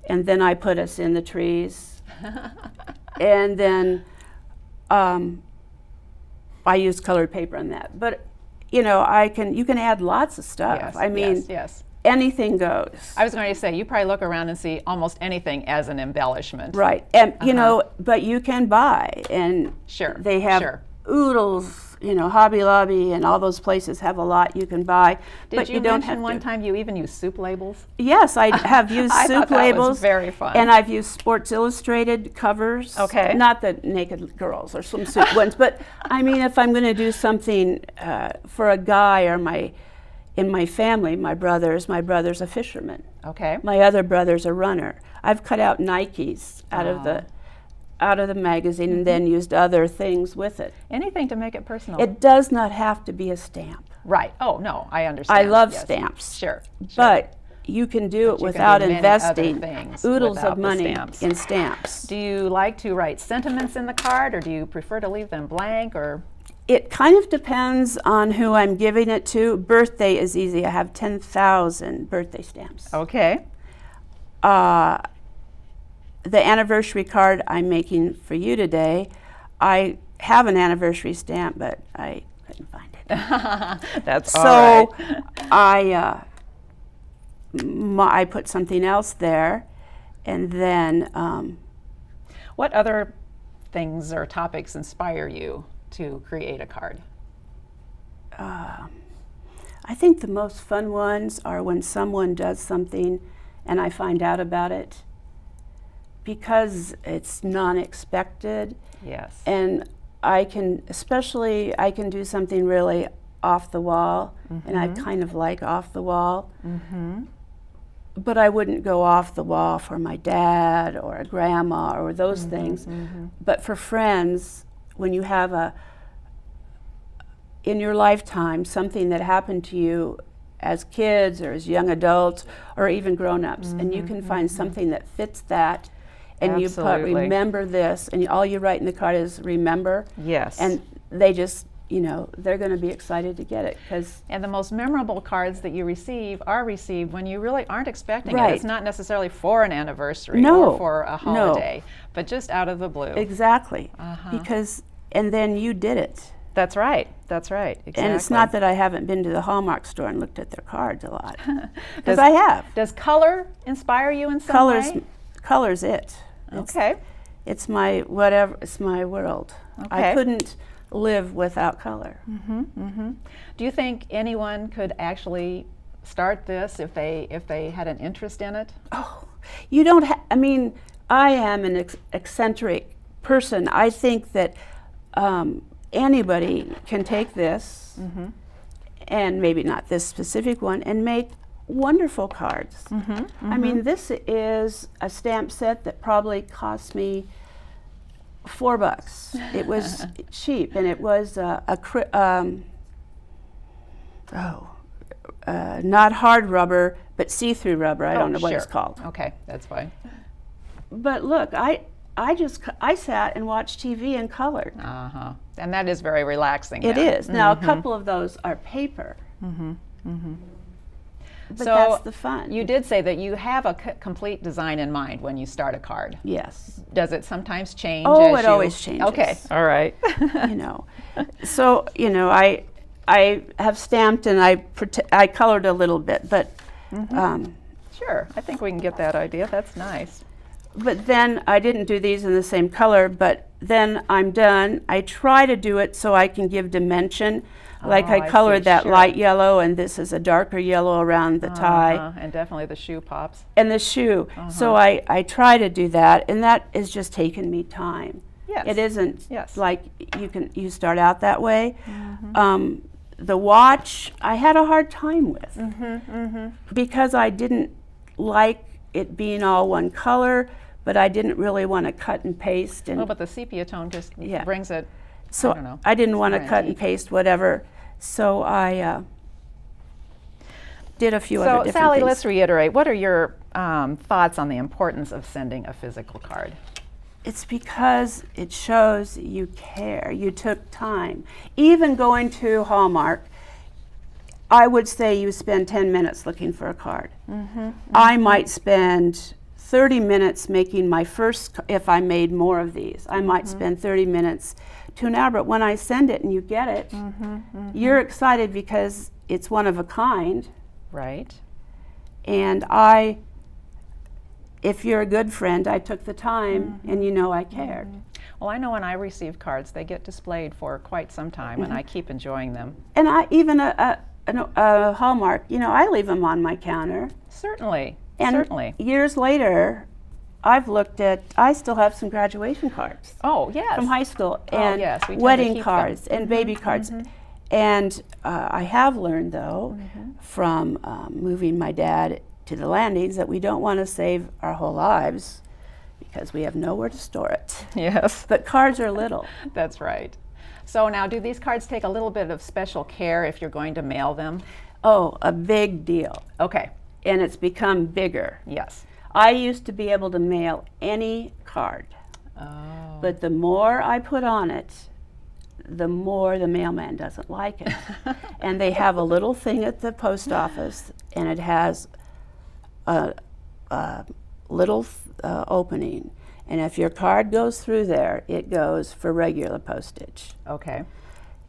and then I put us in the trees. And then I used colored paper on that. But you know, you can add lots of stuff. Yes, I mean, yes. anything goes. I was going to say, you probably look around and see almost anything as an embellishment. Right, and you know, but you can buy, and Sure, they have sure. oodles. You know, Hobby Lobby and all those places have a lot you can buy, Did but you you don't mention have one to. time you even use soup labels? Yes, I have used I soup thought that was labels. very fun. And I've used Sports Illustrated covers. Okay. Not the naked girls or some soup ones, but I mean, if I'm going to do something for a guy or in my family, my brother's a fisherman. Okay. My other brother's a runner. I've cut out Nikes out of the magazine and then used other things with it. Anything to make it personal. It does not have to be a stamp. Right. Oh, no, I understand. I love Yes. stamps. Sure. But you can do But it you can without do many investing other things oodles without of the money stamps. in stamps. Do you like to write sentiments in the card, or do you prefer to leave them blank, or? It kind of depends on who I'm giving it to. Birthday is easy. I have 10,000 birthday stamps. Okay. The anniversary card I'm making for you today, I have an anniversary stamp, but I couldn't find it. That's So all right. I put something else there, and then What other things or topics inspire you to create a card? I think the most fun ones are when someone does something and I find out about it. because it's non-expected, Yes. and I can do something really off the wall, and I kind of like off the wall. But I wouldn't go off the wall for my dad or a grandma or those things. But for friends, when you have in your lifetime something that happened to you as kids or as young adults or even grown-ups, and you can find something that fits that, and you put Absolutely. remember this, and all you write in the card is remember. Yes. And they just, they're going to be excited to get it because And the most memorable cards that you receive are received when you really aren't expecting it. Right. It's not necessarily for an anniversary No, or for a no. holiday, but just out of the blue. exactly and then you did it. That's right. That's right. Exactly. And it's not that I haven't been to the Hallmark store and looked at their cards a lot, because I have. Does color inspire you in some way? Color's it. Okay. It's my whatever. It's my world. Okay. I couldn't live without color. Do you think anyone could actually start this if they had an interest in it? You don't. I mean, I am an eccentric person. I think that anybody can take this, and maybe not this specific one, and make wonderful cards. I mean, this is a stamp set that probably cost me $4. It was cheap, and it was not hard rubber, but see-through rubber. I don't know what it's called. Okay, that's fine. But look, I sat and watched TV and colored. And that is very relaxing. It then. is. Now, a couple of those are paper. But So that's the fun. You did say that you have a complete design in mind when you start a card. Yes. Does it sometimes change? Oh, as it always changes. Okay, all right. So, I have stamped and I colored a little bit, but Sure, I think we can get that idea. That's nice. but then I didn't do these in the same color, but then I'm done. I try to do it so I can give dimension. Like Oh, I I colored see, that sure. light yellow, and this is a darker yellow around the tie. And definitely the shoe pops. And the shoe. So I try to do that, and that is just taking me time. Yes. It isn't Yes. like you start out that way. The watch I had a hard time with because I didn't like it being all one color, but I didn't really want to cut and paste. And Well, but the sepia tone just Yeah. brings it. so I don't know. I didn't want to very cut and antique. paste whatever. So I did a few other So, different Sally, things. let's reiterate. What are your thoughts on the importance of sending a physical card? It's because it shows you care. You took time. Even going to Hallmark, I would say you spend 10 minutes looking for a card. I might spend 30 minutes making my first, if I made more of these, I might spend 30 minutes to an hour. But when I send it and you get it, you're excited because it's one of a kind. Right. And if you're a good friend, I took the time and I cared. Well, I know when I receive cards, they get displayed for quite some time, and I keep enjoying them. And I even a Hallmark, I leave them on my counter. Certainly. And Certainly. years later, I still have some graduation cards Oh, yes. from high school Oh, and yes, we tend to wedding keep cards and baby cards. And I have learned, though, from moving my dad to the landings that we don't want to save our whole lives because we have nowhere to store it. Yes, But cards are little. that's right. So now, do these cards take a little bit of special care if you're going to mail them? Oh, a big deal. Okay. And it's become bigger. Yes. I used to be able to mail any card. Oh. But the more I put on it, the more the mailman doesn't like it. And they have a little thing at the post office, and it has a little opening. And if your card goes through there, it goes for regular postage. Okay.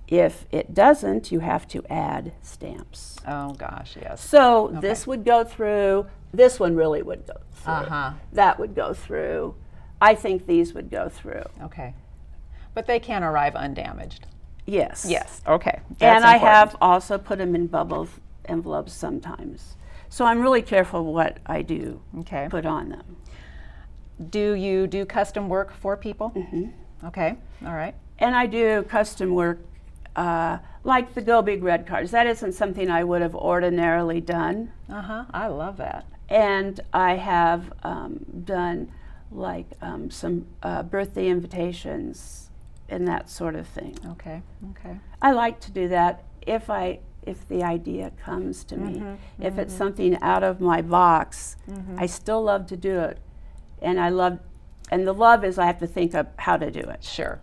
If it doesn't, you have to add stamps. Oh gosh, yes. So this would go through, this one really would go through. Uh-huh. That would go through. I think these would go through. Okay. But they can arrive undamaged. Yes. Yes. Okay. And That's I important. have also put them in bubble envelopes sometimes. So I'm really careful what I do Okay. put on them. Do you do custom work for people? Okay, all right. And I do custom work like the Go Big Red cards. That isn't something I would have ordinarily done. I love that. And I have done like some birthday invitations and that sort of thing. Okay, okay. I like to do that if the idea comes to me. If it's something out of my box, I still love to do it. And the love is I have to think of how to do it. Sure.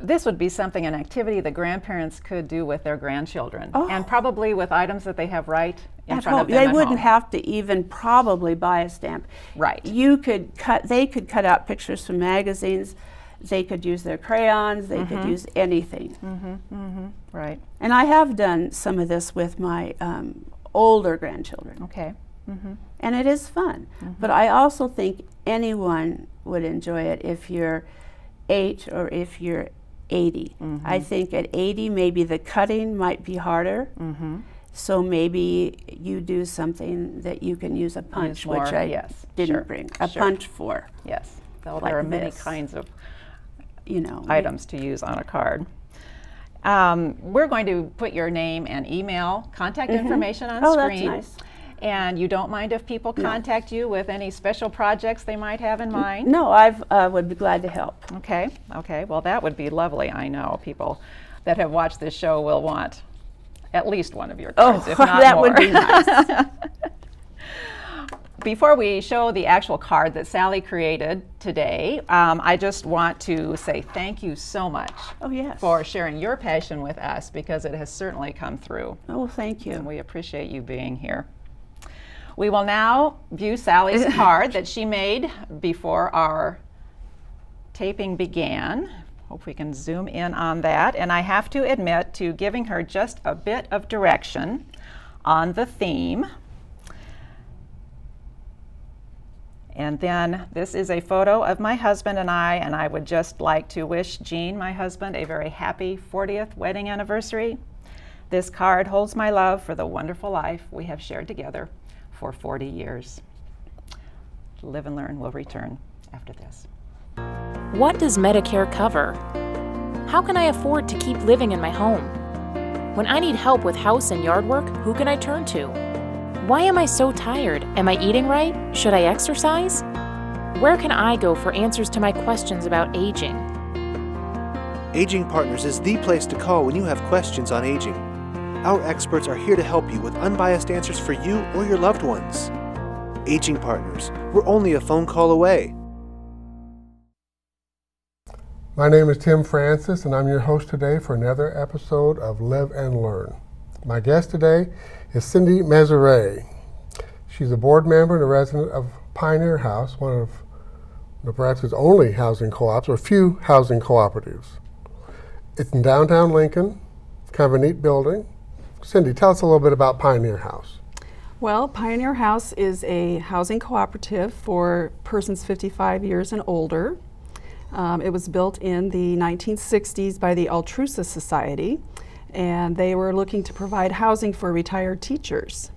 This would be something, an activity the grandparents could do with their grandchildren, and probably with items that they have right in front of them They at wouldn't home. have to even probably buy a stamp. Right. They could cut out pictures from magazines. They could use their crayons. They could use anything. Right. And I have done some of this with my older grandchildren. Okay. And it is fun. But I also think anyone would enjoy it if you're 8 or if you're 80. I think at 80 maybe the cutting might be harder. So maybe you do something that you can use a punch, more, which I yes, didn't sure, bring a sure. punch for. Yes. Though Like there are many this. kinds of You items to use on a card. We're going to put your name and email contact information on screen. That's nice. And you don't mind if people contact you with any special projects they might have in mind? No, I would be glad to help. Okay, okay. Well, that would be lovely. I know people that have watched this show will want at least one of your cards, if not that more. would be nice. Before we show the actual card that Sally created today, I just want to say thank you so much Oh, yes. for sharing your passion with us, because it has certainly come through, Oh, thank and you. we appreciate you being here. We will now view Sally's card that she made before our taping began. Hope we can zoom in on that. And I have to admit to giving her just a bit of direction on the theme. And then this is a photo of my husband and I would just like to wish Gene, my husband, a very happy 40th wedding anniversary. This card holds my love for the wonderful life we have shared together for 40 years. Live and Learn will return after this. What does Medicare cover? How can I afford to keep living in my home? When I need help with house and yard work, who can I turn to? Why am I so tired? Am I eating right? Should I exercise? Where can I go for answers to my questions about aging? Aging Partners is the place to call when you have questions on aging. Our experts are here to help you with unbiased answers for you or your loved ones. Aging Partners, we're only a phone call away. My name is Tim Francis, and I'm your host today for another episode of Live and Learn. My guest today is Cindy Mezeray. She's a board member and a resident of Pioneer House, one of Nebraska's only housing co-ops, or few housing cooperatives. It's in downtown Lincoln, kind of a neat building. Cindy, tell us a little bit about Pioneer House. Well, Pioneer House is a housing cooperative for persons 55 years and older. It was built in the 1960s by the Altrusa Society, and they were looking to provide housing for retired teachers.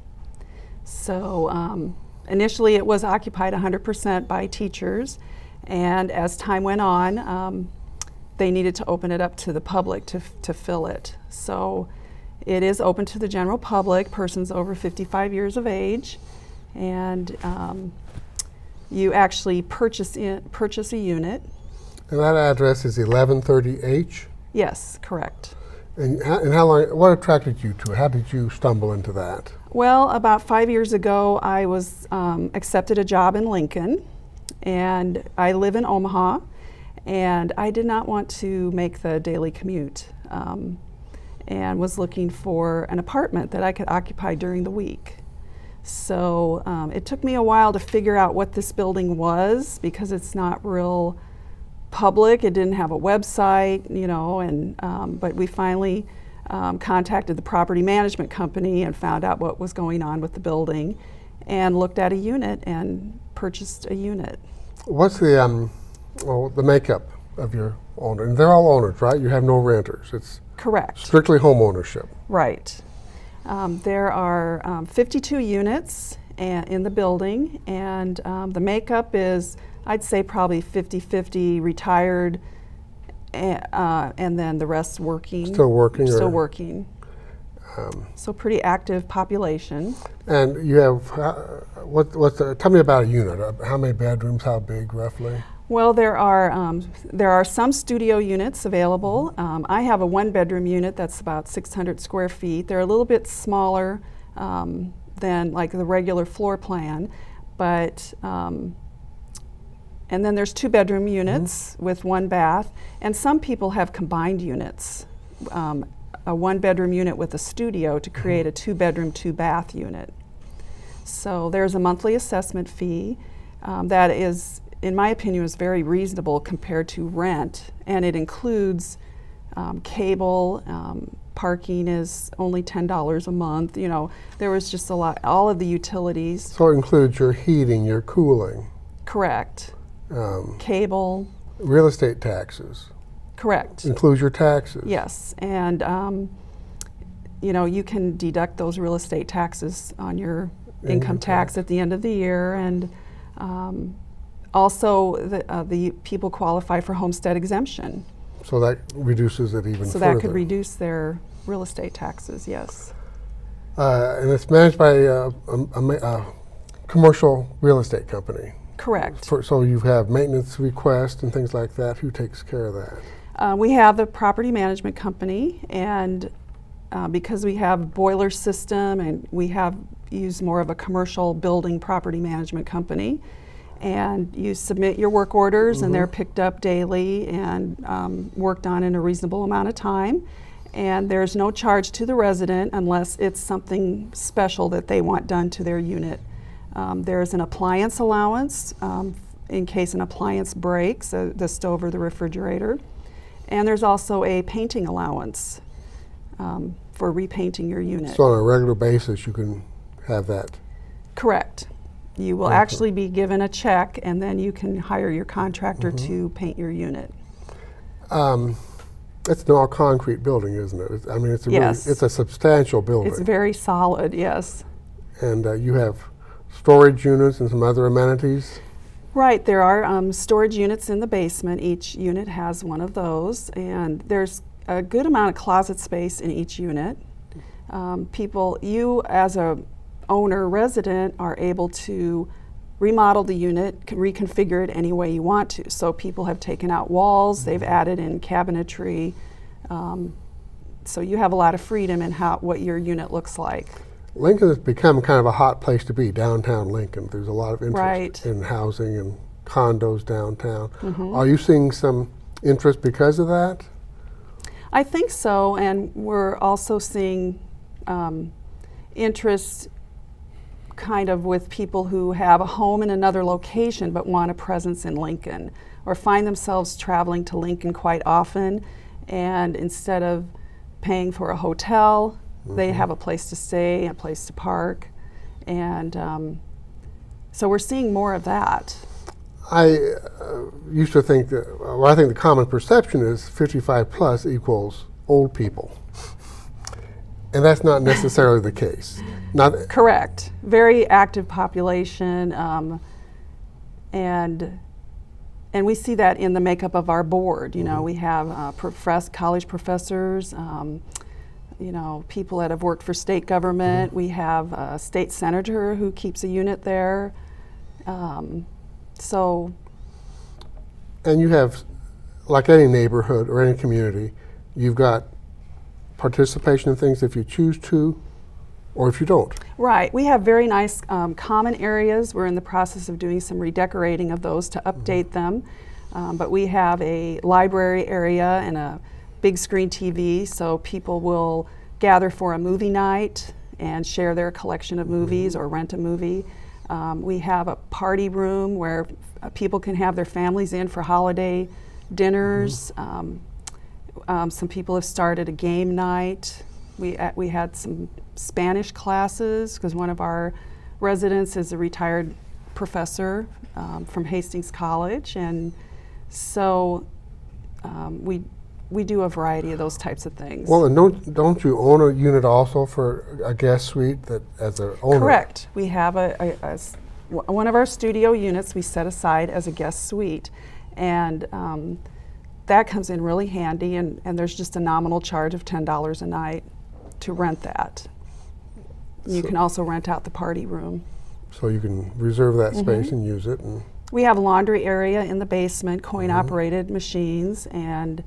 So initially it was occupied 100% by teachers, and as time went on, they needed to open it up to the public to fill it. So it is open to the general public, persons over 55 years of age, and you actually purchase a unit. And that address is 1130H? Yes, correct. And how long, what attracted you to it? How did you stumble into that? Well, about 5 years ago, I was accepted a job in Lincoln, and I live in Omaha, and I did not want to make the daily commute, and was looking for an apartment that I could occupy during the week. So it took me a while to figure out what this building was, because it's not real public. It didn't have a website, you know, and but we finally contacted the property management company and found out what was going on with the building, and looked at a unit and purchased a unit. What's the makeup of your owner? And they're all owners, right? You have no renters. It's Correct. strictly home ownership. Right. There are 52 units in the building, and the makeup is I'd say probably 50-50 retired, and then the rest working. Still working? Still working. So pretty active population. And you have, tell me about a unit. How many bedrooms, how big roughly? Well, there are some studio units available. I have a one-bedroom unit that's about 600 square feet. They're a little bit smaller than like the regular floor plan, but and then there's two-bedroom units with one bath, and some people have combined units, a one-bedroom unit with a studio to create a two-bedroom, two-bath unit. So there's a monthly assessment fee that is, in my opinion, is very reasonable compared to rent, and it includes cable. Parking is only $10 a month. You know, there was just a lot, all of the utilities. So it includes your heating, your cooling. Correct. Cable. Real estate taxes. Correct. Includes your taxes. Yes, and you know, you can deduct those real estate taxes on your income tax at the end of the year, and also the people qualify for homestead exemption. So that reduces it even further. So that could reduce their real estate taxes, yes. And it's managed by a commercial real estate company. Correct. So you have maintenance requests and things like that. Who takes care of that? We have the property management company, and because we have boiler system and we have used more of a commercial building property management company, and you submit your work orders and they're picked up daily and worked on in a reasonable amount of time. And there's no charge to the resident unless it's something special that they want done to their unit. There's an appliance allowance in case an appliance breaks, the stove or the refrigerator. And there's also a painting allowance for repainting your unit. So on a regular basis you can have that? Correct. You will actually be given a check, and then you can hire your contractor to paint your unit. It's an all-concrete building, isn't it? I mean, it's a Yes. it's a substantial building. It's very solid, yes. And you have storage units and some other amenities? Right, there are storage units in the basement. Each unit has one of those, and there's a good amount of closet space in each unit. You as a owner resident are able to remodel the unit, reconfigure it any way you want to. So people have taken out walls, they've added in cabinetry, so you have a lot of freedom in what your unit looks like. Lincoln has become kind of a hot place to be, downtown Lincoln. There's a lot of interest Right. in housing and condos downtown. Are you seeing some interest because of that? I think so, and we're also seeing interest kind of with people who have a home in another location but want a presence in Lincoln, or find themselves traveling to Lincoln quite often, and instead of paying for a hotel, they have a place to stay, a place to park, and so we're seeing more of that. I used to think that, well, I think the common perception is 55 plus equals old people. And that's not necessarily the case. Correct. Very active population, and we see that in the makeup of our board. You know, we have college professors, you know, people that have worked for state government. We have a state senator who keeps a unit there. So. And you have, like any neighborhood or any community, you've got participation in things if you choose to, or if you don't. Right. We have very nice common areas. We're in the process of doing some redecorating of those to update them. But we have a library area and a big screen TV, so people will gather for a movie night and share their collection of movies or rent a movie. We have a party room where people can have their families in for holiday dinners. Some people have started a game night. We had some Spanish classes because one of our residents is a retired professor from Hastings College, and so we do a variety of those types of things. Well, and don't you own a unit also for a guest suite that as an owner? Correct. We have a one of our studio units we set aside as a guest suite, and that comes in really handy, and there's just a nominal charge of $10 a night to rent that. You can also rent out the party room. So you can reserve that space and use it. And We have a laundry area in the basement, coin-operated machines, and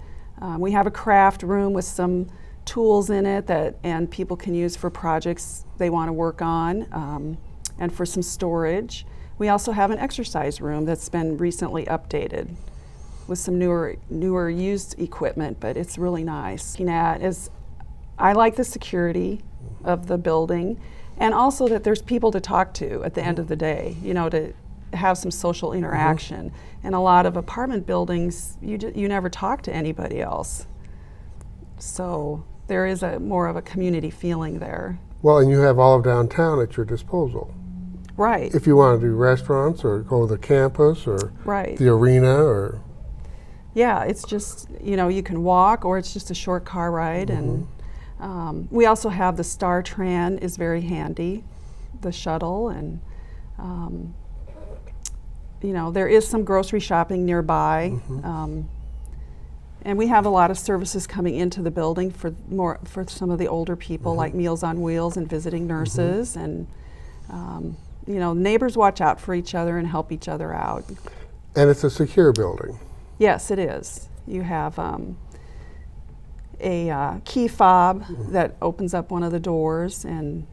we have a craft room with some tools in it and people can use for projects they want to work on, and for some storage. We also have an exercise room that's been recently updated with some newer used equipment, but it's really nice. I like the security of the building, and also that there's people to talk to at the end of the day, to have some social interaction. In a lot of apartment buildings, you never talk to anybody else. So there is more of a community feeling there. well, and you have all of downtown at your disposal. Right. If you want to do restaurants or go to the campus or Right. the arena or Yeah, it's just, you can walk or it's just a short car ride. And we also have the Star Tran is very handy, the shuttle. And, there is some grocery shopping nearby. And we have a lot of services coming into the building for some of the older people, like Meals on Wheels and visiting nurses. And, neighbors watch out for each other and help each other out. and it's a secure building. Yes, it is. You have a key fob that opens up one of the doors, and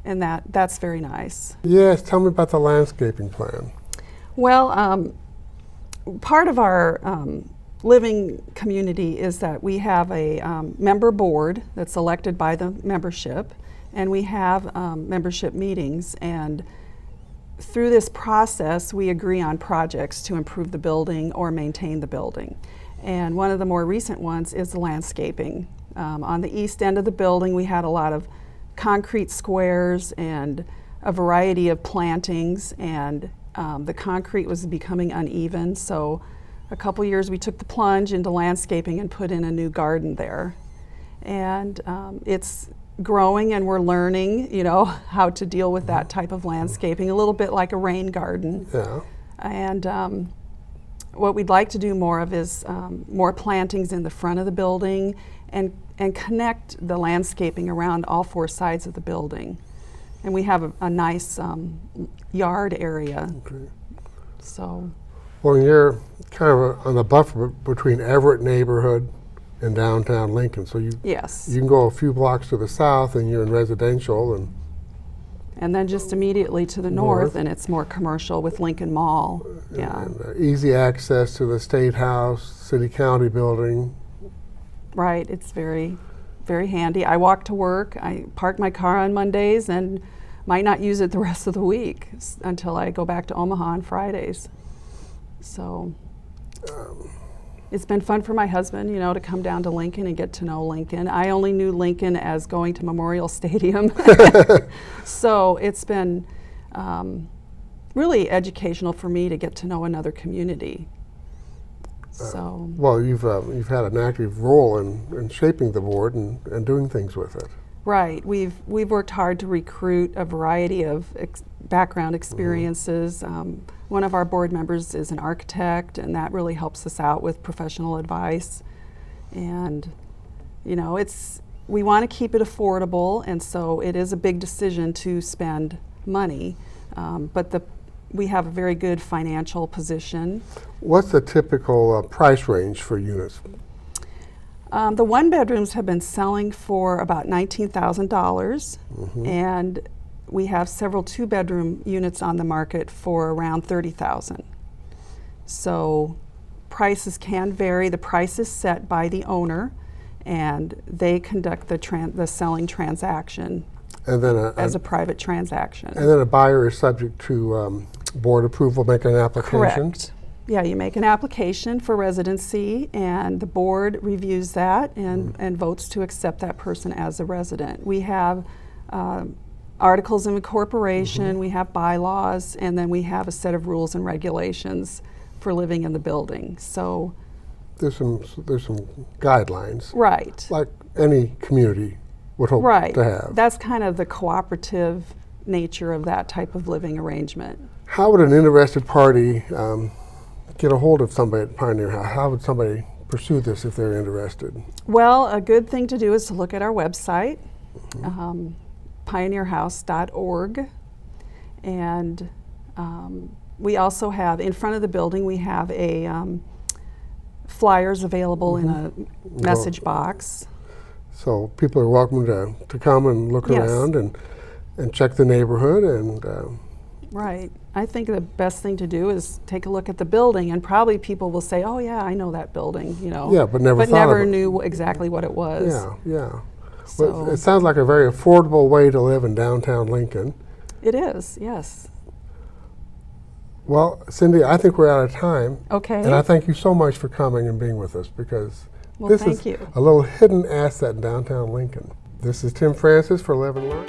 that's very nice. Yes, tell me about the landscaping plan. Well, part of our living community is that we have a member board that's elected by the membership, and we have membership meetings, and through this process we agree on projects to improve the building or maintain the building. And one of the more recent ones is the landscaping. On the east end of the building we had a lot of concrete squares and a variety of plantings, and the concrete was becoming uneven, so a couple years we took the plunge into landscaping and put in a new garden there. And it's growing, and we're learning, how to deal with that type of landscaping, a little bit like a rain garden. Yeah. And what we'd like to do more of is more plantings in the front of the building, and connect the landscaping around all four sides of the building. And we have a nice yard area. Okay. So, Well, you're kind of on the buffer between Everett neighborhood and downtown Lincoln, so you yes. can go a few blocks to the south and you're in residential, And then just immediately to the north, and it's more commercial with Lincoln Mall. Yeah. and easy access to the State House, City County building. Right, it's very, very handy. I walk to work, I park my car on Mondays and might not use it the rest of the week until I go back to Omaha on Fridays. So it's been fun for my husband, to come down to Lincoln and get to know Lincoln. I only knew Lincoln as going to Memorial Stadium. So it's been really educational for me to get to know another community. So. Well, you've had an active role in shaping the board and doing things with it. Right. We've worked hard to recruit a variety of background experiences. One of our board members is an architect, and that really helps us out with professional advice. And, we want to keep it affordable, and so it is a big decision to spend money. But we have a very good financial position. What's the typical price range for units? The one bedrooms have been selling for about $19,000, and we have several two-bedroom units on the market for around $30,000. So prices can vary. The price is set by the owner, and they conduct the selling transaction And then as a private transaction. and then a buyer is subject to board approval, make an application. Correct. Yeah, you make an application for residency, and the board reviews that and votes to accept that person as a resident. We have articles of incorporation, we have bylaws, and then we have a set of rules and regulations for living in the building. So, There's some guidelines, right. like any community would hope Right. to have. That's kind of the cooperative nature of that type of living arrangement. How would an interested party get a hold of somebody at Pioneer House? How would somebody pursue this if they're interested? Well, a good thing to do is to look at our website, pioneerhouse.org, and we also have, in front of the building, we have a flyers available in a message box. So people are welcome to come and look Yes. around and check the neighborhood and Right. I think the best thing to do is take a look at the building, and probably people will say, "Oh yeah, I know that building," you know. Yeah, but never thought of it. knew exactly what it was. yeah. So Well, it sounds like a very affordable way to live in downtown Lincoln. it is, yes. Well, Cindy, I think we're out of time. Okay. And I thank you so much for coming and being with us, because Well, this thank is you. a little hidden asset in downtown Lincoln. This is Tim Francis for Live and Learn.